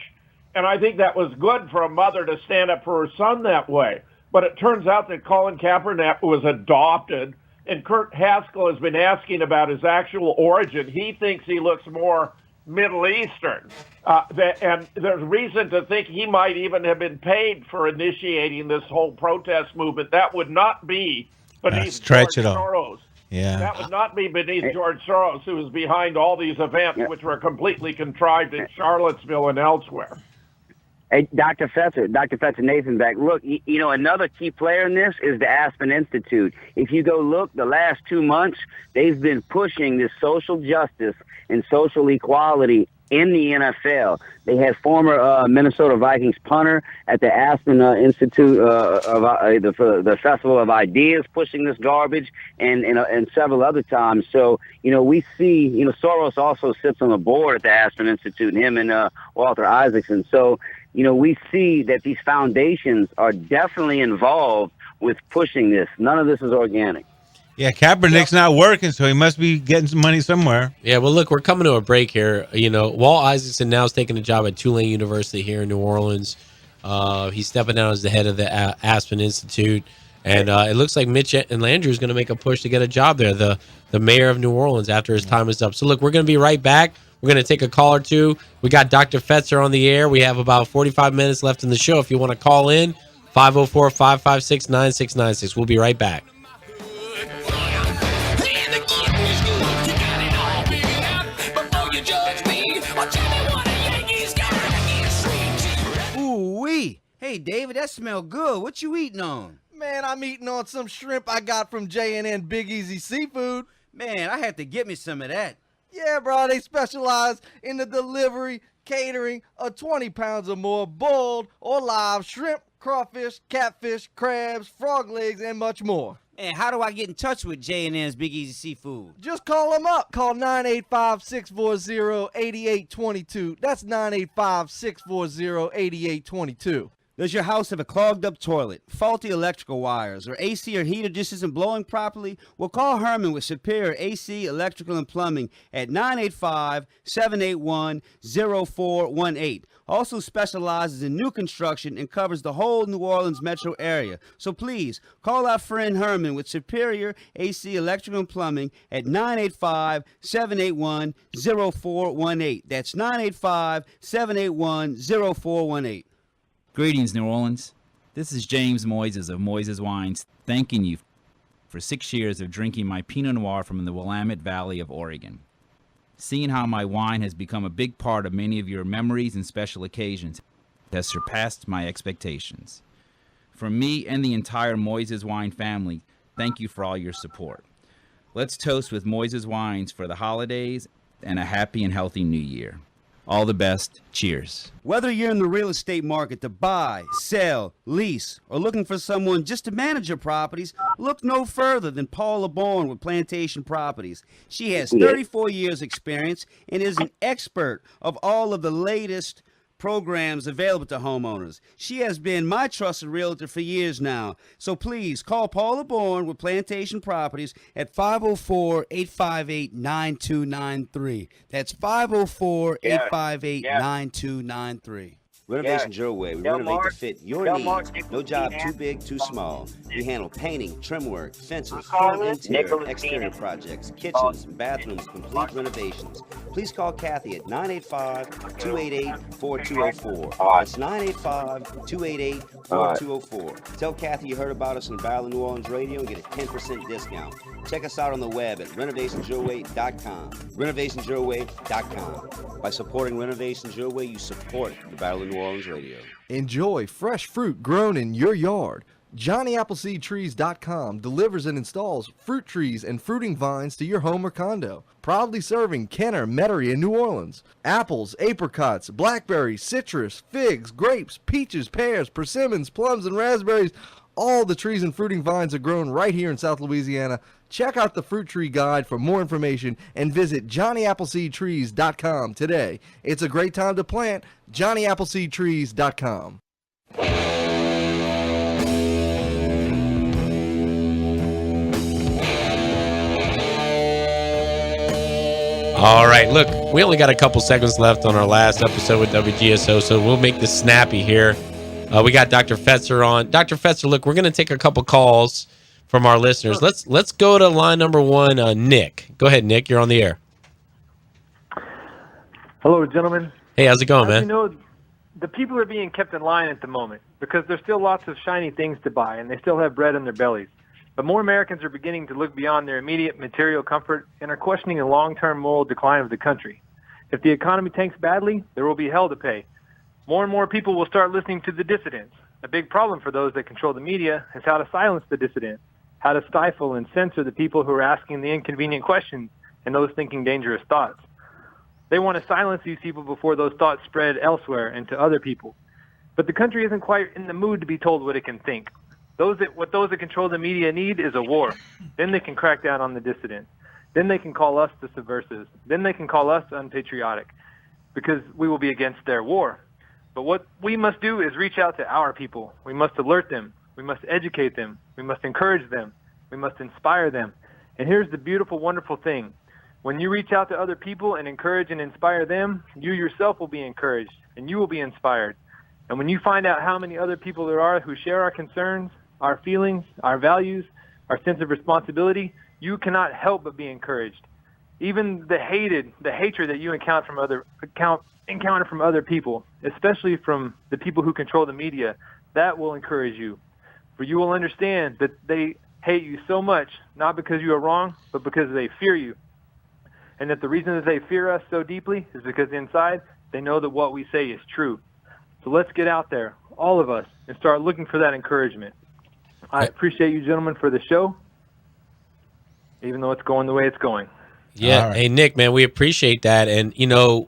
And I think that was good for a mother to stand up for her son that way. But it turns out that Colin Kaepernick was adopted, and Kurt Haskell has been asking about his actual origin. He thinks he looks more Middle Eastern. And there's reason to think he might even have been paid for initiating this whole protest movement. That would not be beneath George Soros. Yeah. That would not be beneath George Soros, who is behind all these events, which were completely contrived in Charlottesville and elsewhere. Hey, Dr. Fetzer, Nathan back. Look, another key player in this is the Aspen Institute. If you go look, the last 2 months, they've been pushing this social justice and social equality in the NFL. They had former Minnesota Vikings punter at the Aspen Institute of the Festival of Ideas pushing this garbage, and several other times. So, we see, Soros also sits on the board at the Aspen Institute, and him and Walter Isaacson. So, we see that these foundations are definitely involved with pushing this. None of this is organic. Yeah, Kaepernick's not working, so he must be getting some money somewhere. Yeah, well, look, we're coming to a break here. Walt Isaacson now is taking a job at Tulane University here in New Orleans. He's stepping down as the head of the Aspen Institute. And it looks like Mitch and Landry is going to make a push to get a job there, the mayor of New Orleans, after his time is up. So, look, we're going to be right back. We're going to take a call or two. We got Dr. Fetzer on the air. We have about 45 minutes left in the show. If you want to call in, 504-556-9696. We'll be right back. Ooh-wee. Hey, David, that smell good. What you eating on? Man, I'm eating on some shrimp I got from J&N Big Easy Seafood. Man, I had to get me some of that. Yeah, bro, they specialize in the delivery, catering of 20 pounds or more boiled or live shrimp, crawfish, catfish, crabs, frog legs, and much more. And how do I get in touch with J&N's Big Easy Seafood? Just call them up. Call 985-640-8822. That's 985-640-8822. Does your house have a clogged up toilet, faulty electrical wires, or AC or heater just isn't blowing properly? Well, call Herman with Superior AC, Electrical, and Plumbing at 985-781-0418. Also specializes in new construction and covers the whole New Orleans metro area. So please, call our friend Herman with Superior AC, Electrical, and Plumbing at 985-781-0418. That's 985-781-0418. Greetings, New Orleans. This is James Moises of Moises Wines, thanking you for 6 years of drinking my Pinot Noir from the Willamette Valley of Oregon. Seeing how my wine has become a big part of many of your memories and special occasions has surpassed my expectations. From me and the entire Moises Wine family, thank you for all your support. Let's toast with Moises Wines for the holidays and a happy and healthy new year. All the best. Cheers. Whether you're in the real estate market to buy, sell, lease, or looking for someone just to manage your properties, look no further than Paula Bourne with Plantation Properties. She has 34 years experience and is an expert of all of the latest programs available to homeowners. She has been my trusted realtor for years now. So please call Paula Bourne with Plantation Properties at 504-858-9293. That's 504-858-9293. Renovation Your Way. We renovate to fit your needs. No job too big, too small. We handle painting, trim work, fences, full interior, exterior projects, kitchens, bathrooms, complete renovations. Please call Kathy at 985-288-4204. That's 985-288-4204. Tell Kathy you heard about us on Battle New Orleans Radio and get a 10% discount. Check us out on the web at renovationsyourway.com. renovationsyourway.com. By supporting Renovations Your Way, you support the Battle of New Orleans Radio. Enjoy fresh fruit grown in your yard. JohnnyAppleseedTrees.com delivers and installs fruit trees and fruiting vines to your home or condo. Proudly serving Kenner, Metairie, and New Orleans. Apples, apricots, blackberries, citrus, figs, grapes, peaches, pears, persimmons, plums, and raspberries. All the trees and fruiting vines are grown right here in South Louisiana. Check out the Fruit Tree Guide for more information and visit JohnnyAppleseedTrees.com today. It's a great time to plant. JohnnyAppleseedTrees.com. All right, look, we only got a couple seconds left on our last episode with WGSO, so we'll make this snappy here. We got Dr. Fetzer on. Dr. Fetzer, look, we're going to take a couple calls from our listeners. Let's go to line number one, Nick. Go ahead, Nick. You're on the air. Hello, gentlemen. Hey, how's it going, man? You know, the people are being kept in line at the moment because there's still lots of shiny things to buy, and they still have bread in their bellies. But more Americans are beginning to look beyond their immediate material comfort and are questioning the long-term moral decline of the country. If the economy tanks badly, there will be hell to pay. More and more people will start listening to the dissidents. A big problem for those that control the media is how to silence the dissident, how to stifle and censor the people who are asking the inconvenient questions and those thinking dangerous thoughts. They want to silence these people before those thoughts spread elsewhere and to other people. But the country isn't quite in the mood to be told what it can think. What those that control the media need is a war. Then they can crack down on the dissident. Then they can call us the subversives. Then they can call us unpatriotic because we will be against their war. But what we must do is reach out to our people. We must alert them. We must educate them. We must encourage them. We must inspire them. And here's the beautiful, wonderful thing. When you reach out to other people and encourage and inspire them, you yourself will be encouraged and you will be inspired. And when you find out how many other people there are who share our concerns, our feelings, our values, our sense of responsibility, you cannot help but be encouraged. Even the hatred that you encounter from other people, especially from the people who control the media, that will encourage you. For you will understand that they hate you so much, not because you are wrong, but because they fear you. And that the reason that they fear us so deeply is because inside they know that what we say is true. So let's get out there, all of us, and start looking for that encouragement. I appreciate you gentlemen for the show, even though it's going the way it's going. Yeah. Hey, Nick, man, we appreciate that. And, you know,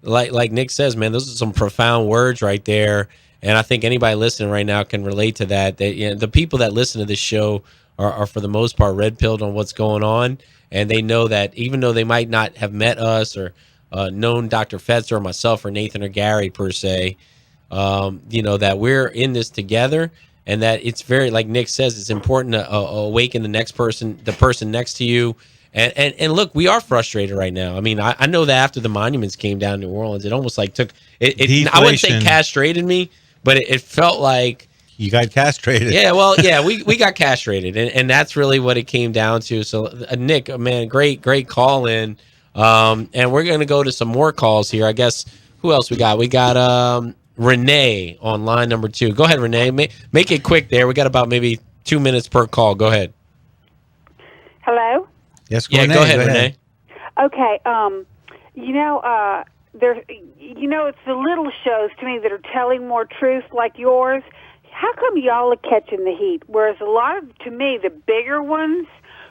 like Nick says, man, those are some profound words right there. And I think anybody listening right now can relate to that. The people that listen to this show are for the most part, red-pilled on what's going on. And they know that even though they might not have met us or known Dr. Fetzer or myself or Nathan or Gary per se, you know, that we're in this together. And that it's very, like Nick says, it's important to awaken the person next to you. And look, we are frustrated right now. I mean, I know that after the monuments came down in New Orleans, it almost like took it. I wouldn't say castrated me, but it felt like you got castrated. Yeah, well, yeah, we got castrated, and that's really what it came down to. So, Nick, man, great call in, and we're gonna go to some more calls here. I guess who else we got? We got Renee on line number 2. Go ahead, Renee. Make it quick there. We got about maybe 2 minutes per call. Go ahead. Hello? Yes, go ahead, Renee. Okay. There's, it's the little shows to me that are telling more truth like yours. How come y'all are catching the heat? Whereas a lot of, to me, the bigger ones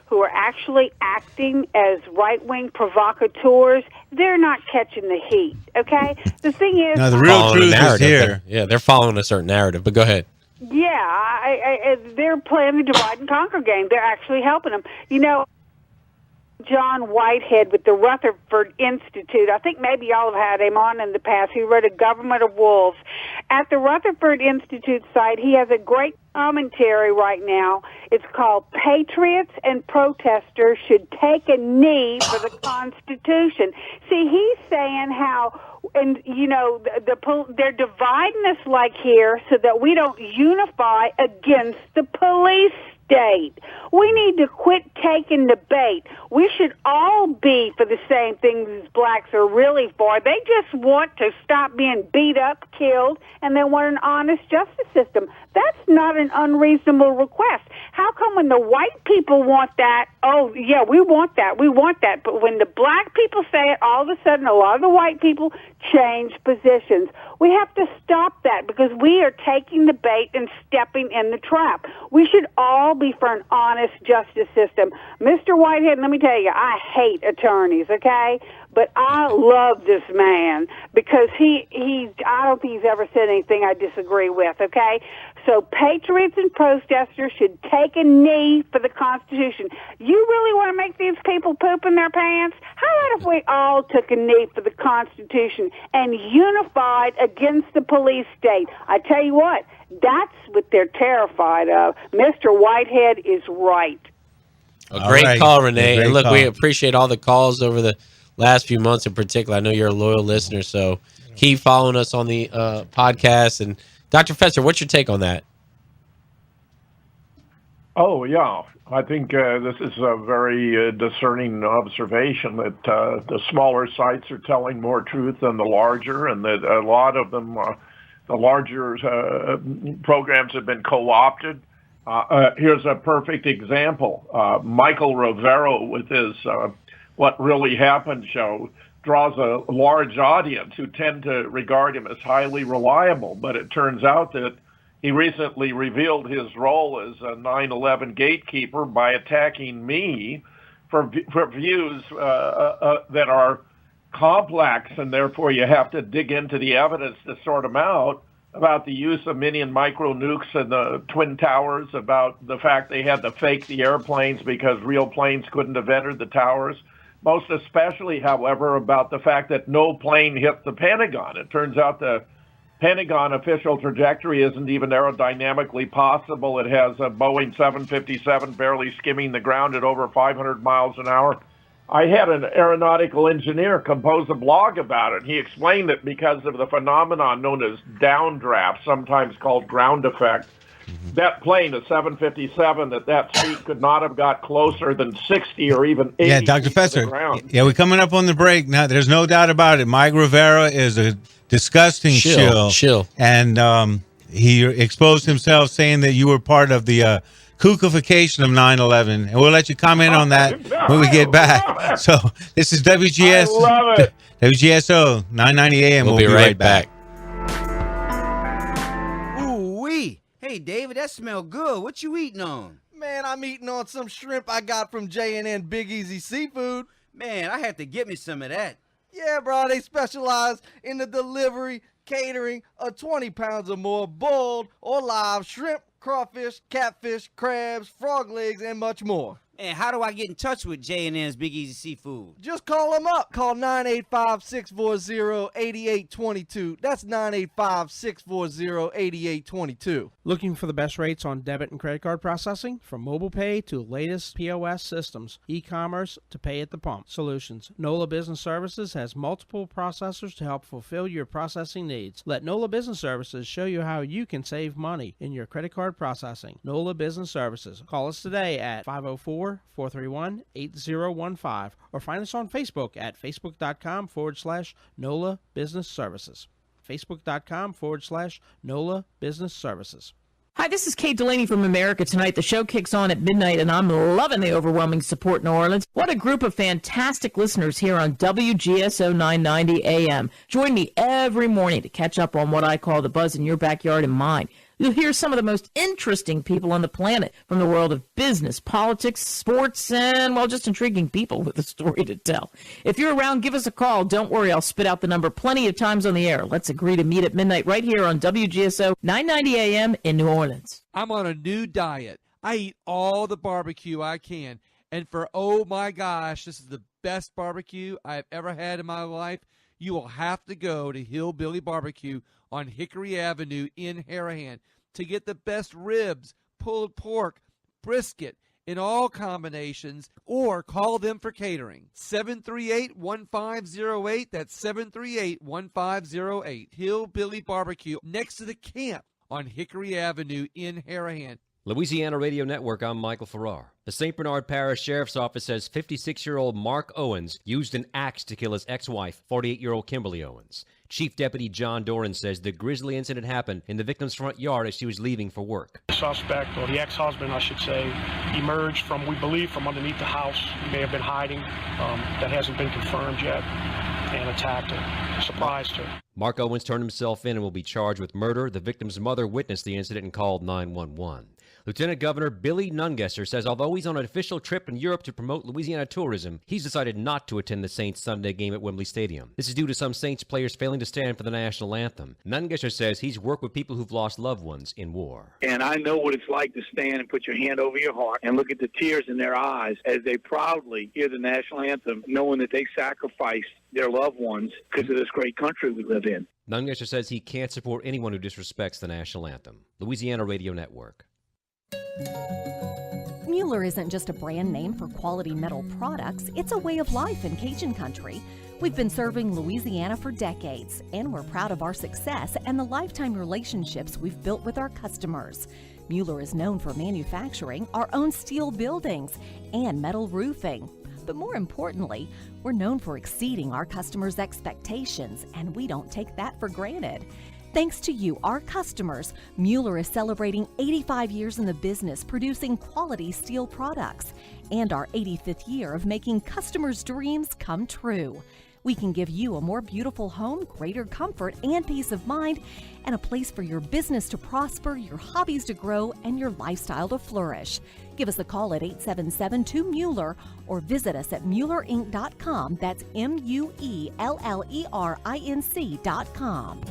who are actually acting as right-wing provocateurs, they're not catching the heat, okay? The thing is... No, the real truth is here. Yeah, they're following a certain narrative, but go ahead. Yeah, they're playing the divide and conquer game. They're actually helping them. You know, John Whitehead with the Rutherford Institute. I think maybe y'all have had him on in the past. He wrote A Government of Wolves. At the Rutherford Institute site, he has a great commentary right now. It's called Patriots and Protesters Should Take a Knee for the Constitution. See, he's saying how, and they're dividing us like here so that we don't unify against the police state. We need to quit taking the bait. We should all be for the same things as blacks are really for. They just want to stop being beat up, killed, and they want an honest justice system. That's not an unreasonable request. How come when the white people want that, oh, yeah, we want that, but when the black people say it, all of a sudden a lot of the white people change positions. We have to stop that because we are taking the bait and stepping in the trap. We should all be for an honest justice system. Mr. Whitehead, let me tell you, I hate attorneys, okay? But I love this man because I don't think he's ever said anything I disagree with, okay? So patriots and protesters should take a knee for the Constitution. You really want to make these people poop in their pants? How about if we all took a knee for the Constitution and unified against the police state? I tell you what, that's what they're terrified of. Mr. Whitehead is right. A great call, Renee. And look, we appreciate all the calls over the last few months in particular. I know you're a loyal listener, so keep following us on the podcast. And Dr. Fetzer, what's your take on that? Oh, yeah. I think this is a very discerning observation that the smaller sites are telling more truth than the larger, and that a lot of them, the larger programs have been co-opted. Here's a perfect example. Michael Rivero with his What Really Happened show draws a large audience who tend to regard him as highly reliable, but it turns out that he recently revealed his role as a 9/11 gatekeeper by attacking me for views that are complex, and therefore you have to dig into the evidence to sort them out, about the use of mini and micro nukes in the Twin Towers, about the fact they had to fake the airplanes because real planes couldn't have entered the towers. Most especially, however, about the fact that no plane hit the Pentagon. It turns out the Pentagon official trajectory isn't even aerodynamically possible. It has a Boeing 757 barely skimming the ground at over 500 miles an hour. I had an aeronautical engineer compose a blog about it. He explained that because of the phenomenon known as downdraft, sometimes called ground effect, that plane, a 757, at that speed could not have got closer than 60 or even 80 Yeah, Dr. feet to the Fetzer. ground. Yeah, we're coming up on the break now. There's no doubt about it. Mike Rivera is a disgusting shill. And he exposed himself saying that you were part of the kookification of 9/11. And we'll let you comment on that when we get back. So this is WGS. I love it. WGSO 990 AM. We'll be right back. Ooh-wee. Hey, David, that smell good. What you eating on? Man, I'm eating on some shrimp I got from J&N Big Easy Seafood. Man, I have to get me some of that. Yeah, bro, they specialize in the delivery, catering of 20 pounds or more boiled or live shrimp, crawfish, catfish, crabs, frog legs, and much more. And how do I get in touch with J&N's Big Easy Seafood? Just call them up. Call 985-640-8822. That's 985-640-8822. Looking for the best rates on debit and credit card processing? From mobile pay to latest POS systems, e-commerce to pay at the pump solutions, NOLA Business Services has multiple processors to help fulfill your processing needs. Let NOLA Business Services show you how you can save money in your credit card processing. NOLA Business Services. Call us today at 504-431-8015 or find us on Facebook at facebook.com/NOLA Business Services. Facebook.com/NOLA Business Services. Hi, this is Kate Delaney from America Tonight. The show kicks on at midnight, and I'm loving the overwhelming support in New Orleans. What a group of fantastic listeners here on WGSO 990 AM. Join me every morning to catch up on what I call the buzz in your backyard and mine. You'll hear some of the most interesting people on the planet from the world of business, politics, sports, and, well, just intriguing people with a story to tell. If you're around, give us a call. Don't worry, I'll spit out the number plenty of times on the air. Let's agree to meet at midnight right here on WGSO 990 AM in New Orleans. I'm on a new diet. I eat all the barbecue I can. And for, oh my gosh, this is the best barbecue I've ever had in my life. You will have to go to Hillbilly Barbecue on Hickory Avenue in Harahan to get the best ribs, pulled pork, brisket in all combinations, or call them for catering. 738-1508. That's 738-1508. Hillbilly Barbecue next to the camp on Hickory Avenue in Harahan. Louisiana Radio Network, I'm Michael Farrar. The St. Bernard Parish Sheriff's Office says 56-year-old Mark Owens used an axe to kill his ex-wife, 48-year-old Kimberly Owens. Chief Deputy John Doran says the grisly incident happened in the victim's front yard as she was leaving for work. The suspect, or the ex-husband, I should say, emerged from, we believe, from underneath the house. He may have been hiding. That hasn't been confirmed yet, and attacked her, surprised her. Mark Owens turned himself in and will be charged with murder. The victim's mother witnessed the incident and called 911. Lieutenant Governor Billy Nungesser says although he's on an official trip in Europe to promote Louisiana tourism, he's decided not to attend the Saints Sunday game at Wembley Stadium. This is due to some Saints players failing to stand for the national anthem. Nungesser says he's worked with people who've lost loved ones in war. And I know what it's like to stand and put your hand over your heart and look at the tears in their eyes as they proudly hear the national anthem, knowing that they sacrificed their loved ones because of this great country we live in. Nungesser says he can't support anyone who disrespects the national anthem. Louisiana Radio Network. Mueller isn't just a brand name for quality metal products, it's a way of life in Cajun country. We've been serving Louisiana for decades, and we're proud of our success and the lifetime relationships we've built with our customers. Mueller is known for manufacturing our own steel buildings and metal roofing. But more importantly, we're known for exceeding our customers' expectations, and we don't take that for granted. Thanks to you, our customers, Mueller is celebrating 85 years in the business producing quality steel products and our 85th year of making customers' dreams come true. We can give you a more beautiful home, greater comfort and peace of mind, and a place for your business to prosper, your hobbies to grow, and your lifestyle to flourish. Give us a call at 877-2-MUELLER or visit us at MuellerInc.com. That's MuellerInc.com.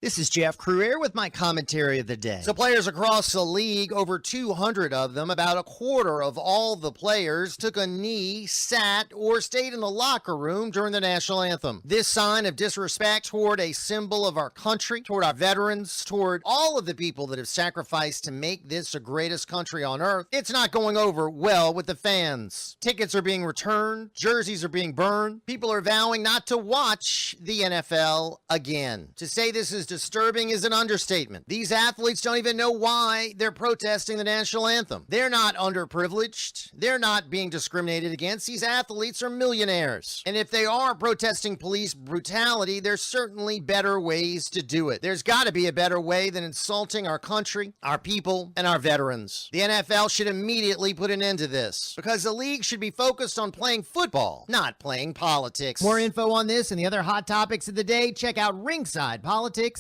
This is Jeff Cruier with my commentary of the day. So players across the league, over 200 of them, about a quarter of all the players, took a knee, sat, or stayed in the locker room during the national anthem. This sign of disrespect toward a symbol of our country, toward our veterans, toward all of the people that have sacrificed to make this the greatest country on earth, it's not going over well with the fans. Tickets are being returned, jerseys are being burned, people are vowing not to watch the NFL again. To say this is disturbing is an understatement. These athletes don't even know why they're protesting the national anthem. They're not underprivileged. They're not being discriminated against. These athletes are millionaires. And if they are protesting police brutality, there's certainly better ways to do it. There's got to be a better way than insulting our country, our people, and our veterans. The NFL should immediately put an end to this because the league should be focused on playing football, not playing politics. More info on this and the other hot topics of the day, check out ringsidepolitics.com.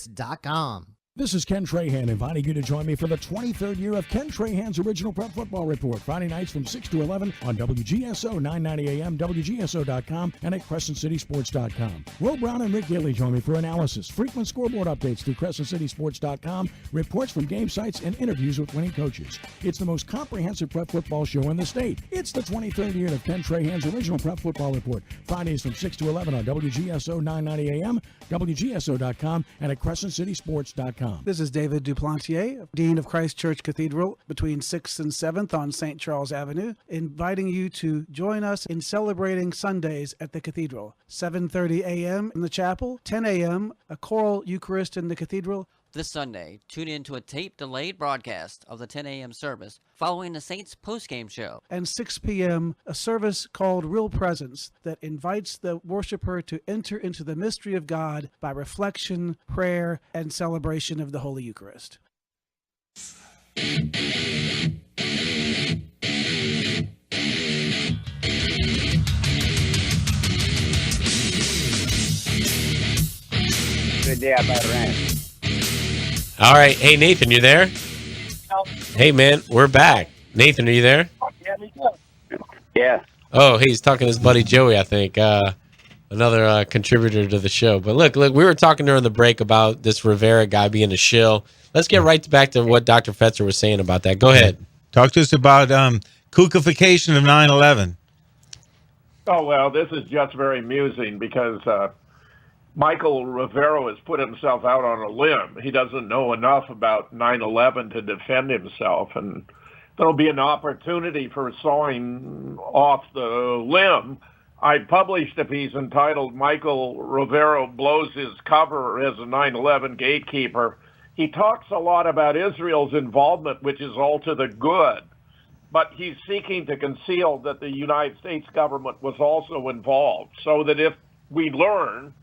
This is Ken Trahan inviting you to join me for the 23rd year of Ken Trahan's Original Prep Football Report, Friday nights from 6 to 11 on WGSO 990 AM, WGSO.com, and at CrescentCitySports.com. Will Brown and Rick Gilly join me for analysis, frequent scoreboard updates through CrescentCitySports.com, reports from game sites, and interviews with winning coaches. It's the most comprehensive prep football show in the state. It's the 23rd year of Ken Trahan's Original Prep Football Report, Fridays from 6 to 11 on WGSO 990 AM, WGSO.com, and at CrescentCitySports.com. This is David Duplantier, Dean of Christ Church Cathedral, between 6th and 7th on St. Charles Avenue, inviting you to join us in celebrating Sundays at the Cathedral. 7:30 a.m. in the chapel, 10 a.m., a choral Eucharist in the Cathedral. This Sunday, tune in to a tape-delayed broadcast of the 10 a.m. service following the Saints postgame show. And 6 p.m., a service called Real Presence that invites the worshiper to enter into the mystery of God by reflection, prayer, and celebration of the Holy Eucharist. Good day out by the ranch. All right. Hey, Nathan, you there? Hey, man, we're back. Nathan, are you there? Yeah. Oh, he's talking to his buddy Joey, I think, another contributor to the show. But look, we were talking during the break about this Rivera guy being a shill. Let's get right back to what Dr. Fetzer was saying about that. Go ahead. Talk to us about kookification of 9/11. Oh, well, this is just very amusing because Michael Rivera has put himself out on a limb. He doesn't know enough about 9/11 to defend himself, and there'll be an opportunity for sawing off the limb. I published a piece entitled Michael Rivera Blows His Cover as a 9/11 Gatekeeper. He talks a lot about Israel's involvement, which is all to the good, but he's seeking to conceal that the United States government was also involved, so that if we learn,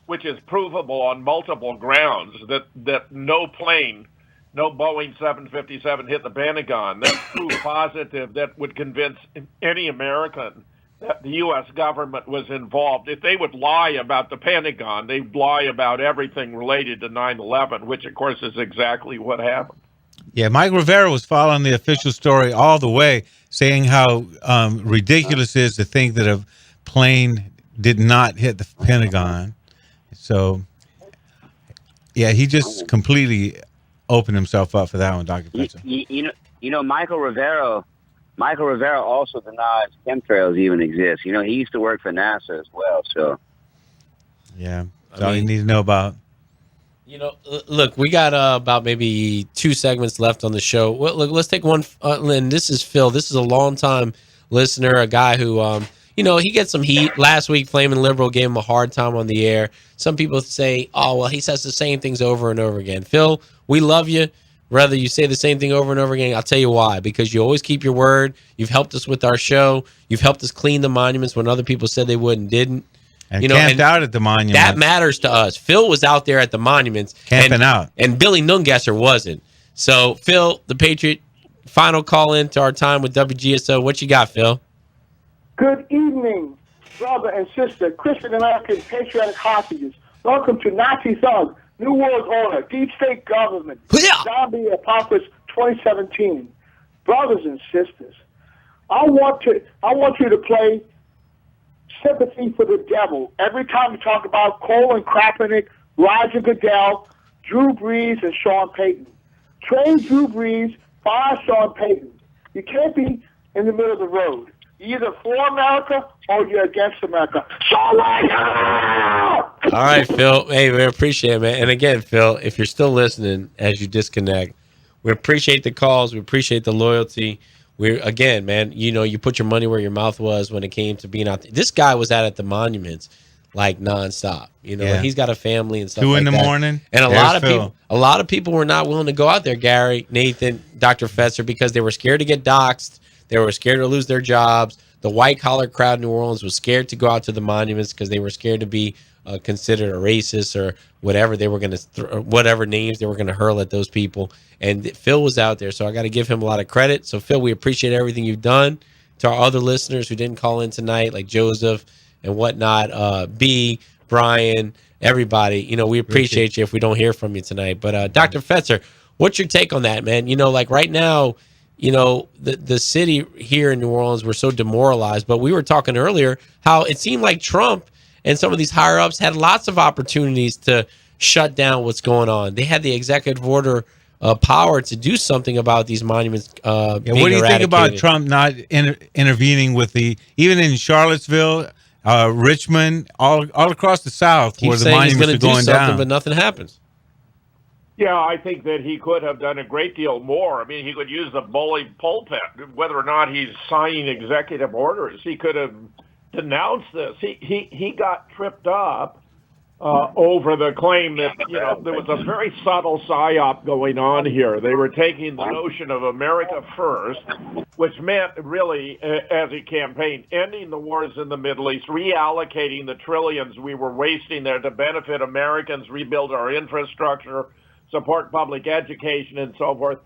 which is provable on multiple grounds, that no plane, no Boeing 757 hit the Pentagon, that's proof positive that would convince any American that the U.S. government was involved. If they would lie about the Pentagon, they'd lie about everything related to 9/11, which, of course, is exactly what happened. Yeah, Mike Rivera was following the official story all the way, saying how ridiculous it is to think that a plane did not hit the Pentagon. So, yeah, he just completely opened himself up for that one, Dr. Fetzer. You know, Michael Rivera also denies chemtrails even exist. You know, he used to work for NASA as well. So, yeah, that's all you need to know about. You know, look, we got about maybe 2 segments left on the show. Well, look, let's take one. And this is Phil. This is a longtime listener, a guy who, you know, he gets some heat. Last week, Flamin' Liberal gave him a hard time on the air. Some people say, oh, well, he says the same things over and over again. Phil, we love you. Whether you say the same thing over and over again, I'll tell you why. Because you always keep your word. You've helped us with our show. You've helped us clean the monuments when other people said they would and didn't. And camped out at the monuments. That matters to us. Phil was out there at the monuments. Camping out. And Billy Nungesser wasn't. So, Phil, the Patriot, final call in to our time with WGSO. What you got, Phil? Good evening, brother and sister, Christian American patriotic hostages. Welcome to Nazi Thug, New World Order, Deep State Government, Zombie Apocalypse 2017. Brothers and sisters, I want you to play Sympathy for the Devil every time you talk about Colin Kaepernick, Roger Goodell, Drew Brees and Sean Payton. Trade Drew Brees, fire Sean Payton. You can't be in the middle of the road. You're either for America or you're against America. Sean Payton! All right, Phil. Hey, we appreciate it, man. And again, Phil, if you're still listening as you disconnect, we appreciate the calls. We appreciate the loyalty. Again, man, you put your money where your mouth was when it came to being out there. This guy was out at the monuments like nonstop. Yeah. He's got a family and stuff 2 like in the that. morning. And a Phil. lot of people were not willing to go out there, Gary, Nathan, Dr. Fetzer, because they were scared to get doxxed. They were scared to lose their jobs. The white collar crowd in New Orleans was scared to go out to the monuments because they were scared to be considered a racist or whatever they were going to, whatever names they were going to hurl at those people. And Phil was out there, so I got to give him a lot of credit. So Phil, we appreciate everything you've done. To our other listeners who didn't call in tonight, like Joseph and whatnot, B, Brian, everybody, we appreciate you if we don't hear from you tonight. But Dr. Fetzer, what's your take on that, man? Like right now, the city here in New Orleans, we're so demoralized. But we were talking earlier how it seemed like Trump and some of these higher ups had lots of opportunities to shut down what's going on. They had the executive order power to do something about these monuments. What do you think about Trump not intervening with even in Charlottesville, Richmond, all across the South, where the monuments are going down, but nothing happens? Yeah, I think that he could have done a great deal more. I mean, he could use the bully pulpit. Whether or not he's signing executive orders, he could have denounced this. He got tripped up over the claim that there was a very subtle psyop going on here. They were taking the notion of America first, which meant really, as he campaigned, ending the wars in the Middle East, reallocating the trillions we were wasting there to benefit Americans, rebuild our infrastructure, support public education, and so forth.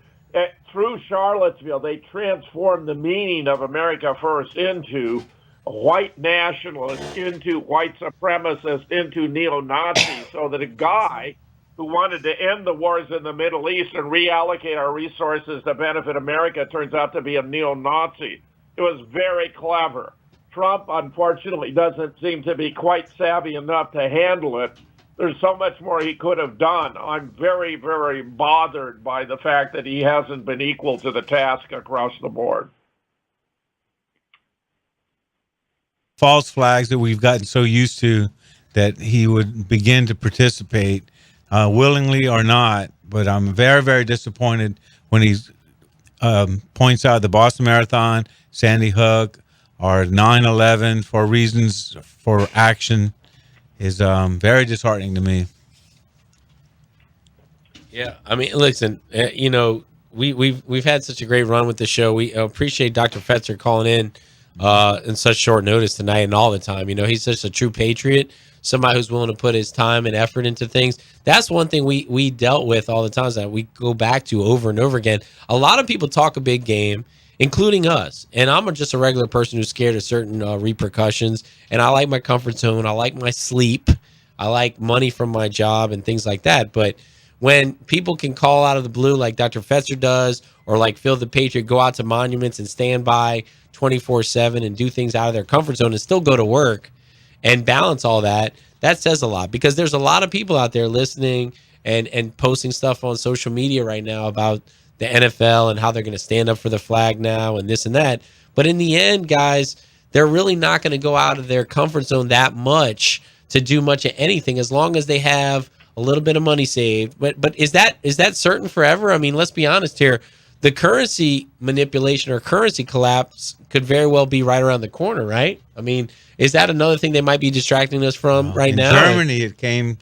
Through Charlottesville, they transformed the meaning of America first into white nationalists, into white supremacists, into neo-Nazis, so that a guy who wanted to end the wars in the Middle East and reallocate our resources to benefit America turns out to be a neo-Nazi. It was very clever. Trump, unfortunately, doesn't seem to be quite savvy enough to handle it. There's so much more he could have done. I'm very, very bothered by the fact that he hasn't been equal to the task across the board. False flags that we've gotten so used to that he would begin to participate willingly or not. But I'm very, very disappointed when he points out the Boston Marathon, Sandy Hook, or 9/11 for reasons for action is very disheartening to me. Yeah, I mean, listen, we've had such a great run with the show. We appreciate Dr. Fetzer calling in such short notice tonight and all the time. He's such a true patriot, somebody who's willing to put his time and effort into things. That's one thing we dealt with all the time, that we go back to over and over again. A lot of people talk a big game, including us. And I'm just a regular person who's scared of certain repercussions. And I like my comfort zone. I like my sleep. I like money from my job and things like that. But when people can call out of the blue like Dr. Fetzer does, or like Phil the Patriot, go out to monuments and stand by 24/7 and do things out of their comfort zone and still go to work and balance all that, that says a lot. Because there's a lot of people out there listening and posting stuff on social media right now about the NFL and how they're going to stand up for the flag now and this and that. But in the end, guys, they're really not going to go out of their comfort zone that much to do much of anything, as long as they have a little bit of money saved. But is that certain forever? I mean, let's be honest here. The currency manipulation or currency collapse could very well be right around the corner, right? I mean, is that another thing they might be distracting us from right now? In Germany, it came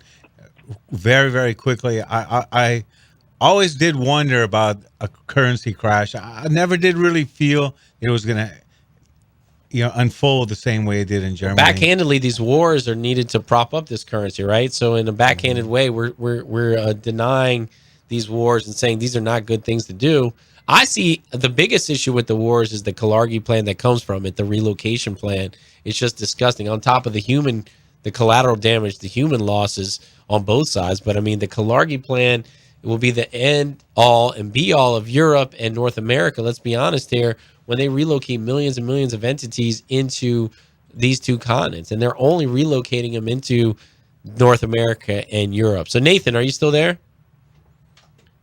very, very quickly. I always did wonder about a currency crash. I never did really feel it was going to, unfold the same way it did in Germany. Backhandedly, these wars are needed to prop up this currency, right? So in a backhanded way, we're denying these wars and saying these are not good things to do. I see the biggest issue with the wars is the Kalargi plan that comes from it, the relocation plan. It's just disgusting. On top of the collateral damage, the human losses on both sides. But I mean, the Kalargi plan, it will be the end all and be all of Europe and North America. Let's be honest here. When they relocate millions and millions of entities into these two continents, and they're only relocating them into North America and Europe. So Nathan, are you still there?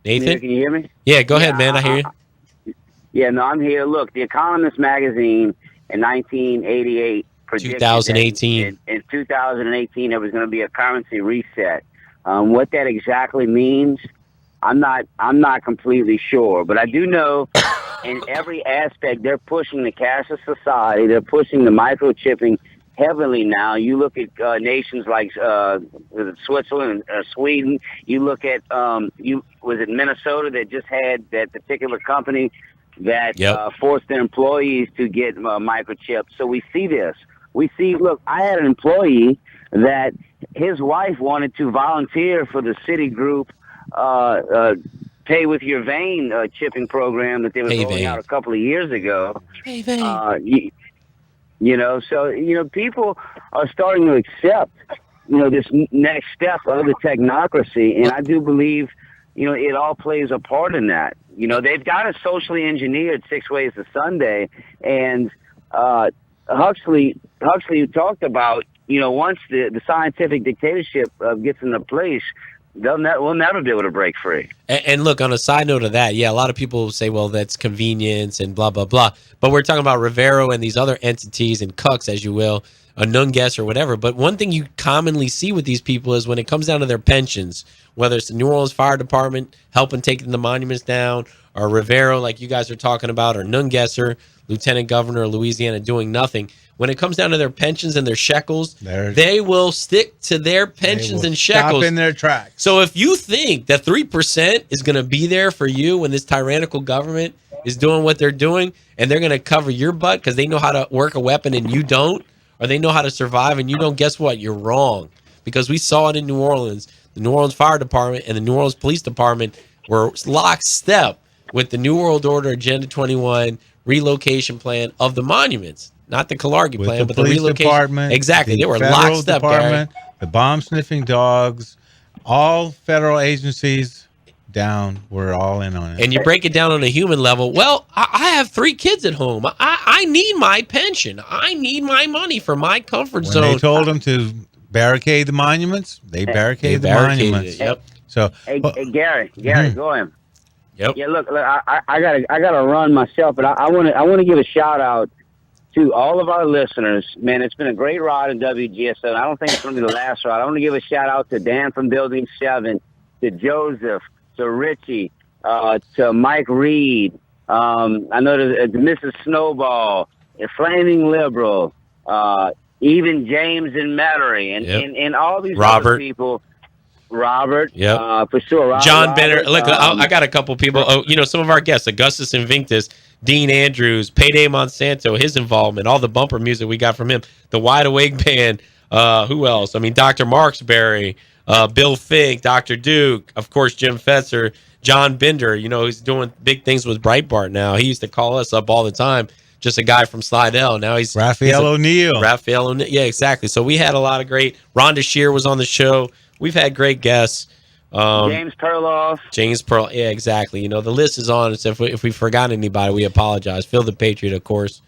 Nathan? Can you hear me? Yeah, go ahead, man. I hear you. Yeah, no, I'm here. Look, The Economist magazine in 1988 predicted 2018. in 2018 there was going to be a currency reset. What that exactly means, I'm not completely sure, but I do know in every aspect they're pushing the cashless society. They're pushing the microchipping heavily now. You look at nations like Switzerland, Sweden. You look at was it Minnesota that just had that particular company that forced their employees to get microchipped. So we see this. Look, I had an employee that his wife wanted to volunteer for the Citigroup Pay With Your Vein chipping program that they were rolling out a couple of years ago. Hey, Vein. So people are starting to accept, this next step of the technocracy, and I do believe, it all plays a part in that. They've got us socially engineered 6 ways to Sunday, and Huxley talked about, once the scientific dictatorship gets into place, we'll never be able to break free. And look, on a side note of that, a lot of people say, well, that's convenience and blah, blah, blah. But we're talking about Rivero and these other entities and cucks, as you will, a Nunges or whatever. But one thing you commonly see with these people is when it comes down to their pensions, whether it's the New Orleans Fire Department helping taking the monuments down, or Rivero, like you guys are talking about, or Nungesser, Lieutenant Governor of Louisiana, doing nothing. When it comes down to their pensions and their shekels, they will stick to their pensions and shekels. Stop in their tracks. So if you think that 3% is going to be there for you when this tyrannical government is doing what they're doing, and they're going to cover your butt because they know how to work a weapon and you don't, or they know how to survive and you don't, guess what? You're wrong. Because we saw it in New Orleans. The New Orleans Fire Department and the New Orleans Police Department were lockstep with the New World Order Agenda 21 relocation plan of the monuments. Not the Kalargi plan, but the relocation. Department, exactly. They were federal lockstep, department, the bomb-sniffing dogs, all federal agencies down. We're all in on it. And you break it down on a human level. Well, I have 3 kids at home. I need my pension. I need my money for my comfort zone. They told them to barricade the monuments. They barricaded the monuments. Yep. So, hey, Gary, go ahead. Yep. Yeah, look, I gotta run myself, but I want to give a shout out to all of our listeners. Man, it's been a great ride in WGSO, and I don't think it's going to be the last ride. I want to give a shout out to Dan from Building 7, to Joseph, to Richie, to Mike Reed. I know to Mrs. Snowball, Flaming Liberal, even James and Metairie, and all these other people. Robert, for sure. John Benner. Look, I got a couple people. Some of our guests, Augustus Invictus, Dean Andrews, Payday Monsanto, his involvement, all the bumper music we got from him, the Wide Awake Band. Who else? I mean, Dr. Marksberry, Bill Fink, Dr. Duke, of course, Jim Fetzer, John Bender. He's doing big things with Breitbart now. He used to call us up all the time. Just a guy from Slidell. Now he's Raphael O'Neal. Raphael O'Neal. Yeah, exactly. So we had a lot of great. Rhonda Shear was on the show. We've had great guests. James Perloff. James Pearl. Yeah, exactly. The list is on. So if we forgot anybody, we apologize. Phil the Patriot, of course.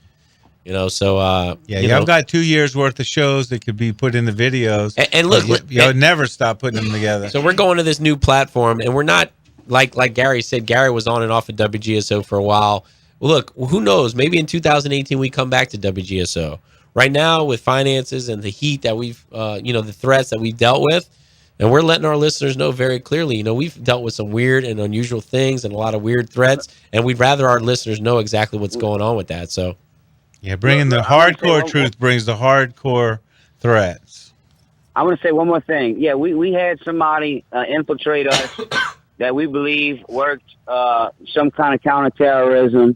So y'all got 2 years worth of shows that could be put in the videos. And look, y'all never stop putting them together. So we're going to this new platform, and we're not like Gary said. Gary was on and off at WGSO for a while. Well, look, who knows? Maybe in 2018 we come back to WGSO. Right now, with finances and the heat that we've, the threats that we've dealt with, and we're letting our listeners know very clearly, we've dealt with some weird and unusual things and a lot of weird threats, and we'd rather our listeners know exactly what's going on with that. So, bringing the hardcore truth brings the hardcore threats. I want to say one more thing. Yeah, we had somebody infiltrate us that we believe worked some kind of counterterrorism,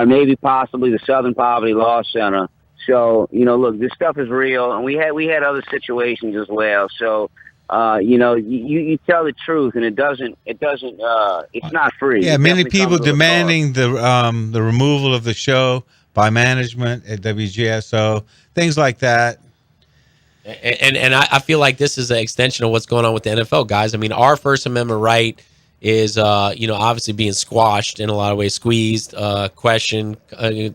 maybe possibly the Southern Poverty Law Center. So, look, this stuff is real, and we had other situations as well. So, you tell the truth, and it's not free. Yeah, many people demanding the removal of the show by management at WGSO, things like that. And I feel like this is an extension of what's going on with the NFL, guys. I mean, our First Amendment right is, obviously being squashed in a lot of ways, squeezed, questioned, and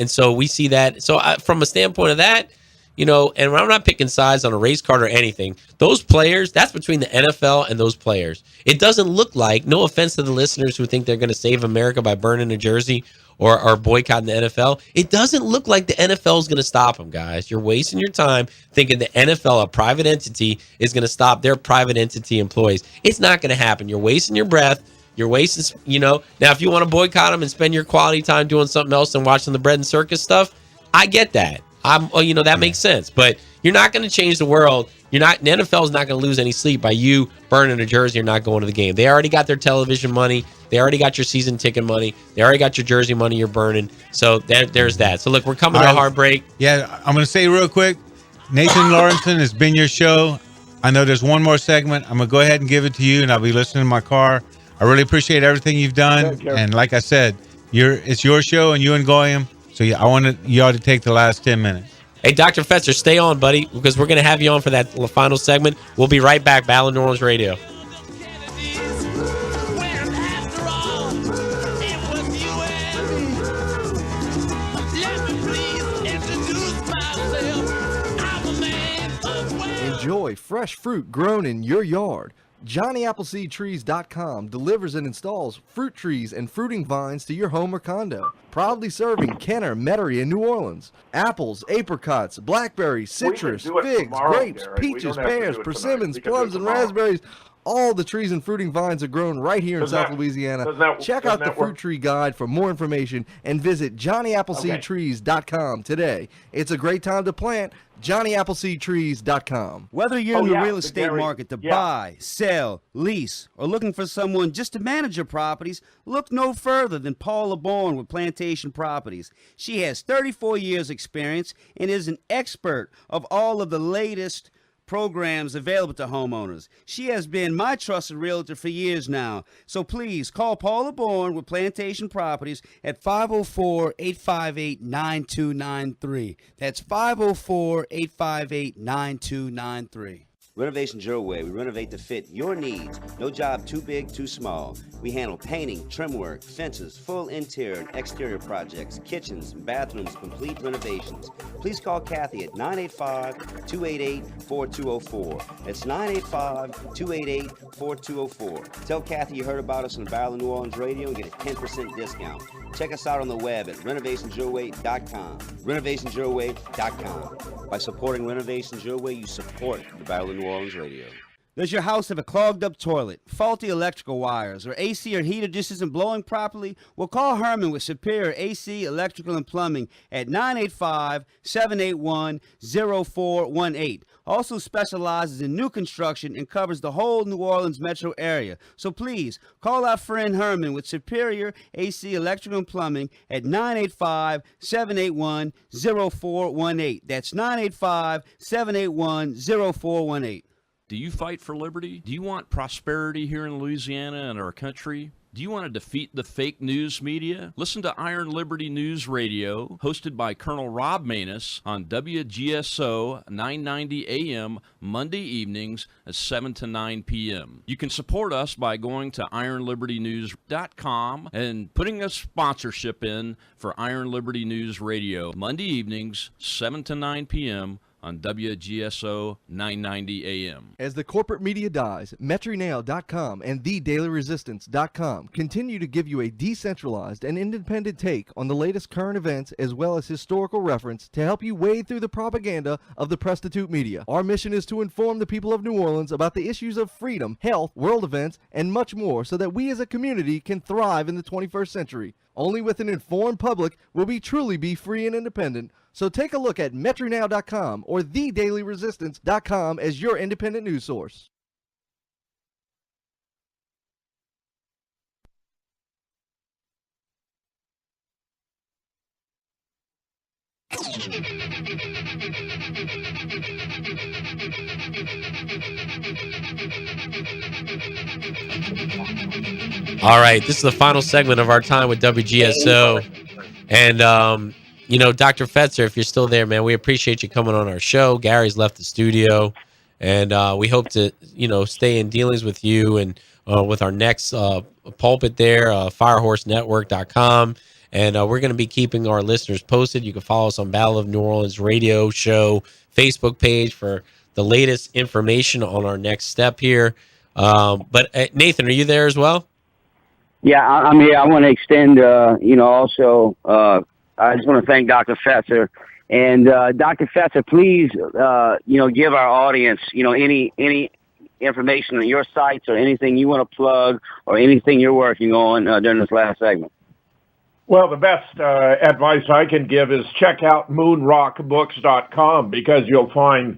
so we see that. So from a standpoint of that, you know, and I'm not picking sides on a race card or anything. Those players, that's between the NFL and those players. It doesn't look like, no offense to the listeners who think they're going to save America by burning a jersey or boycotting the NFL. It doesn't look like the NFL is going to stop them, guys. You're wasting your time thinking the NFL, a private entity, is going to stop their private entity employees. It's not going to happen. You're wasting your breath. You're wasting, you know. Now, if you want to boycott them and spend your quality time doing something else and watching the bread and circus stuff, I get that. That makes sense. But you're not going to change the world. The NFL is not going to lose any sleep by you burning a jersey or not going to the game. They already got their television money. They already got your season ticket money. They already got your jersey money you're burning. So there's that. So look, we're coming to a hard break. Yeah, I'm going to say real quick, Nathan Lawrenson, it's been your show. I know there's one more segment. I'm going to go ahead and give it to you, and I'll be listening in my car. I really appreciate everything you've done. And like I said, it's your show and you and Goyam. So yeah, I want you all to take the last 10 minutes. Hey, Dr. Fetzer, stay on, buddy, because we're going to have you on for that final segment. We'll be right back. Battle Nola Radio. Enjoy fresh fruit grown in your yard. JohnnyAppleseedTrees.com delivers and installs fruit trees and fruiting vines to your home or condo. Proudly serving Kenner, Metairie, and New Orleans. Apples, apricots, blackberries, citrus, figs, grapes, peaches, pears, persimmons, plums, and raspberries. All the trees and fruiting vines are grown right here in South Louisiana. Check out the Fruit Tree Guide for more information and visit JohnnyAppleseedTrees.com today. It's a great time to plant. JohnnyAppleseedTrees.com. Whether you're in the real estate market to buy, sell, lease, or looking for someone just to manage your properties, look no further than Paula Bourne with Plantation Properties. She has 34 years experience and is an expert of all of the latest programs available to homeowners. She has been my trusted realtor for years now. So please call Paula Bourne with Plantation Properties at 504-858-9293. That's 504-858-9293. Renovations Your Way. We renovate to fit your needs. No job too big, too small. We handle painting, trim work, fences, full interior and exterior projects, kitchens, bathrooms, complete renovations. Please call Kathy at 985-288-4204. That's 985-288-4204. Tell Kathy you heard about us on Battle New Orleans Radio and get a 10% discount. Check us out on the web at renovationsyourway.com. renovationsyourway.com. By supporting Renovations Your Way, you support the Battle of New Orleans Radio. Does your house have a clogged up toilet, faulty electrical wires, or AC or heater just isn't blowing properly? Well, call Herman with Superior AC, Electrical, and Plumbing at 985-781-0418. Also specializes in new construction and covers the whole New Orleans metro area. So please, call our friend Herman with Superior AC, Electrical, and Plumbing at 985-781-0418. That's 985-781-0418. Do you fight for liberty? Do you want prosperity here in Louisiana and our country? Do you want to defeat the fake news media? Listen to Iron Liberty News Radio, hosted by Colonel Rob Manus on WGSO 990 AM Monday evenings at 7 to 9 p.m. You can support us by going to ironlibertynews.com and putting a sponsorship in for Iron Liberty News Radio Monday evenings, 7 to 9 p.m. on WGSO 990 AM. As the corporate media dies, MetroNow.com and TheDailyResistance.com continue to give you a decentralized and independent take on the latest current events as well as historical reference to help you wade through the propaganda of the prostitute media. Our mission is to inform the people of New Orleans about the issues of freedom, health, world events, and much more so that we as a community can thrive in the 21st century. Only with an informed public will we truly be free and independent. So take a look at MetroNow.com or TheDailyResistance.com as your independent news source. All right, this is the final segment of our time with WGSO. And, Dr. Fetzer, if you're still there, man, we appreciate you coming on our show. Gary's left the studio, and we hope to, stay in dealings with you and with our next pulpit there, firehorsenetwork.com. And we're going to be keeping our listeners posted. You can follow us on Battle of New Orleans radio show Facebook page for the latest information on our next step here. But Nathan, are you there as well? Yeah, I'm here. I want to extend, also, I just want to thank Dr. Fetzer. And Dr. Fetzer, please, give our audience, any information on your sites or anything you want to plug or anything you're working on during this last segment. Well, the best advice I can give is check out moonrockbooks.com, because you'll find,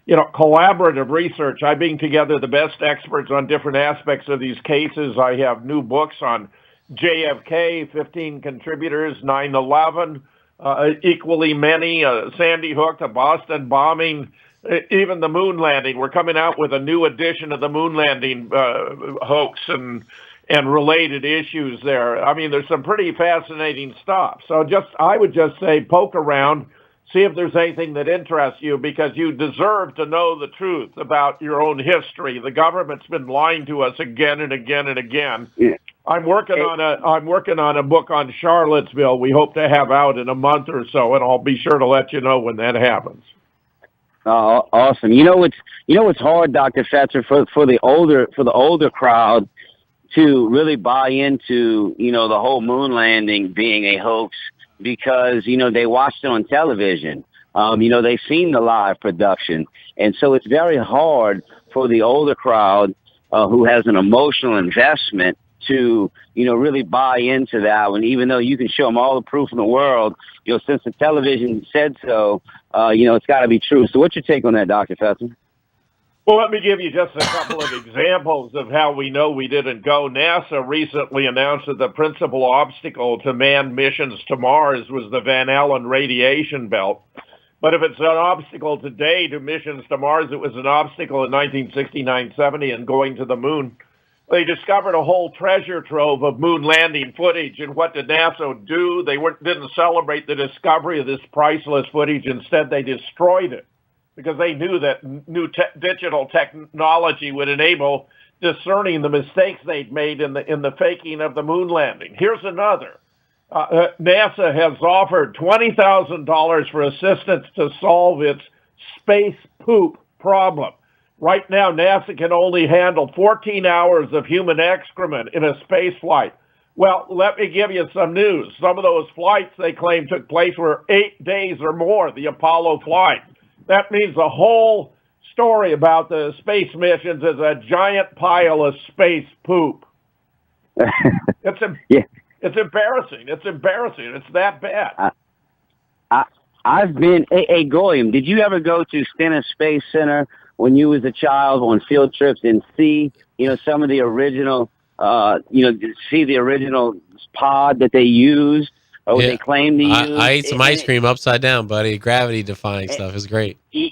collaborative research. I bring together the best experts on different aspects of these cases. I have new books on JFK, 15 contributors, 9/11, equally many, Sandy Hook, the Boston bombing, even the moon landing. We're coming out with a new edition of the moon landing hoax and related issues there. I mean, there's some pretty fascinating stuff. So I would just say poke around, see if there's anything that interests you, because you deserve to know the truth about your own history. The government's been lying to us again and again and again. Yeah. I'm working on a book on Charlottesville we hope to have out in a month or so, and I'll be sure to let you know when that happens. Awesome. What's hard, Dr. Fetzer, for the older crowd to really buy into, the whole moon landing being a hoax, because, they watched it on television. They've seen the live production. And so it's very hard for the older crowd who has an emotional investment to, really buy into that one, even though you can show them all the proof in the world, since the television said so, it's got to be true. So what's your take on that, Dr. Fetzer? Well, let me give you just a couple of examples of how we know we didn't go. NASA recently announced that the principal obstacle to manned missions to Mars was the Van Allen radiation belt. But if it's an obstacle today to missions to Mars, it was an obstacle in 1969-70 and going to the moon. They discovered a whole treasure trove of moon landing footage. And what did NASA do? They didn't celebrate the discovery of this priceless footage. Instead, they destroyed it, because they knew that new digital technology would enable discerning the mistakes they'd made in the faking of the moon landing. Here's another. NASA has offered $20,000 for assistance to solve its space poop problem. Right now, NASA can only handle 14 hours of human excrement in a space flight. Well, let me give you some news. Some of those flights, they claim, took place were 8 days or more, the Apollo flight. That means the whole story about the space missions is a giant pile of space poop. It's embarrassing. It's embarrassing. It's that bad. I've been, hey, Goyim, did you ever go to Stennis Space Center when you was a child on field trips and see, some of the original, see the original pod that they used? Or they claim to use. I ate some ice cream upside down, buddy. Gravity-defying stuff. It was great. You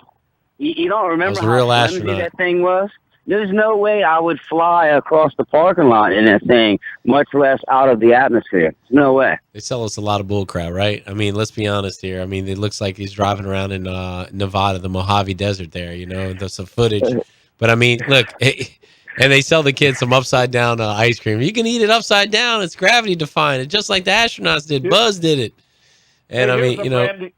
don't remember how real flimsy astronaut. that thing was? There's no way I would fly across the parking lot in that thing, much less out of the atmosphere. No way. They sell us a lot of bull crap, right? I mean, let's be honest here. I mean, it looks like he's driving around in Nevada, the Mojave Desert there, there's some footage. But, I mean, look, and they sell the kids some upside-down ice cream. You can eat it upside down. It's gravity-defying. It's just like the astronauts did. Buzz did it. And,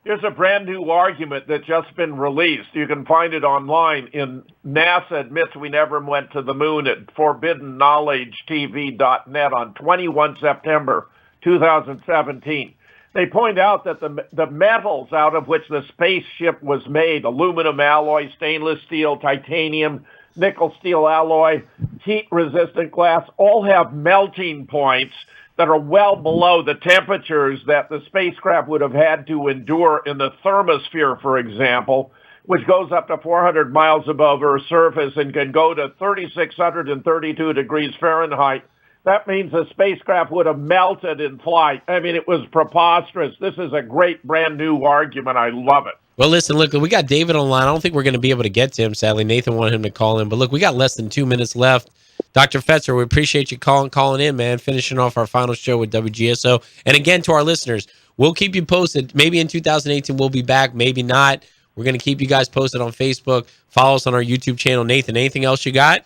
Here's a brand new argument that's just been released. You can find it online in NASA Admits We Never Went to the Moon at ForbiddenKnowledgeTV.net on 21 September 2017. They point out that the metals out of which the spaceship was made, aluminum alloy, stainless steel, titanium, nickel steel alloy, heat-resistant glass, all have melting points that are well below the temperatures that the spacecraft would have had to endure in the thermosphere, for example, which goes up to 400 miles above Earth's surface and can go to 3,632 degrees Fahrenheit. That means the spacecraft would have melted in flight. I mean, it was preposterous. This is a great brand new argument. I love it. Well, listen, look, we got David online. I don't think we're going to be able to get to him, sadly. Nathan wanted him to call in. But look, we got less than 2 minutes left. Dr. Fetzer, we appreciate you calling in, man, finishing off our final show with WGSO. And again, to our listeners, we'll keep you posted. Maybe in 2018 we'll be back, maybe not. We're going to keep you guys posted on Facebook. Follow us on our YouTube channel. Nathan, anything else you got?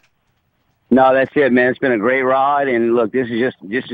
No, that's it, man. It's been a great ride, and look, this is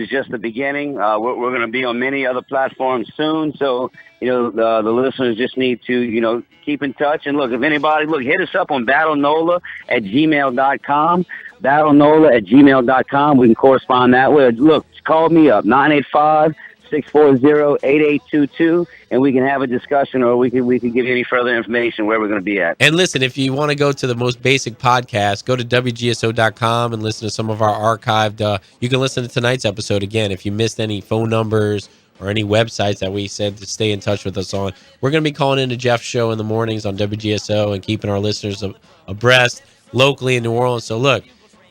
just the beginning. We're going to be on many other platforms soon, so the listeners just need to keep in touch. And look, if anybody hit us up on battlenola@gmail.com, battlenola@gmail.com. We can correspond that way. Look, call me up 985-640-8822, and we can have a discussion, or we can give you any further information where we're going to be at. And listen, if you want to go to the most basic podcast, go to WGSO.com and listen to some of our archived. You can listen to tonight's episode again if you missed any phone numbers or any websites that we said to stay in touch with us on. We're going to be calling into Jeff's show in the mornings on WGSO and keeping our listeners abreast locally in New Orleans. So look,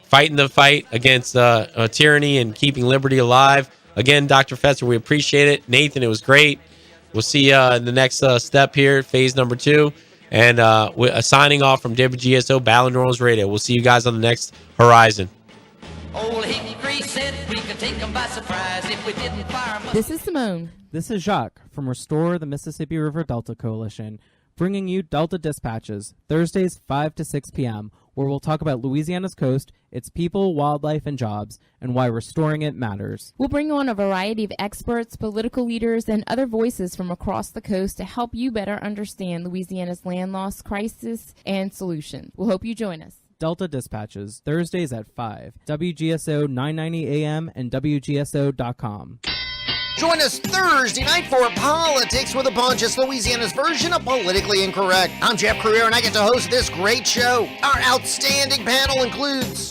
fighting the fight against tyranny and keeping liberty alive. Again, Dr. Fetzer, we appreciate it. Nathan, it was great. We'll see you in the next step here, phase number 2. And we're signing off from WGSO, Battle Nola Radio. We'll see you guys on the next horizon. Old Hickory said we could take them by surprise if we didn't fire them. This is Simone. This is Jacques from Restore the Mississippi River Delta Coalition, bringing you Delta Dispatches, Thursdays 5 to 6 p.m., where we'll talk about Louisiana's coast, its people, wildlife, and jobs, and why restoring it matters. We'll bring on a variety of experts, political leaders, and other voices from across the coast to help you better understand Louisiana's land loss crisis and solution. We'll hope you join us. Delta Dispatches, Thursdays at 5, WGSO 990 AM and WGSO.com. Join us Thursday night for Politics with a Bunch. It's Louisiana's version of Politically Incorrect. I'm Jeff Carrera, and I get to host this great show. Our outstanding panel includes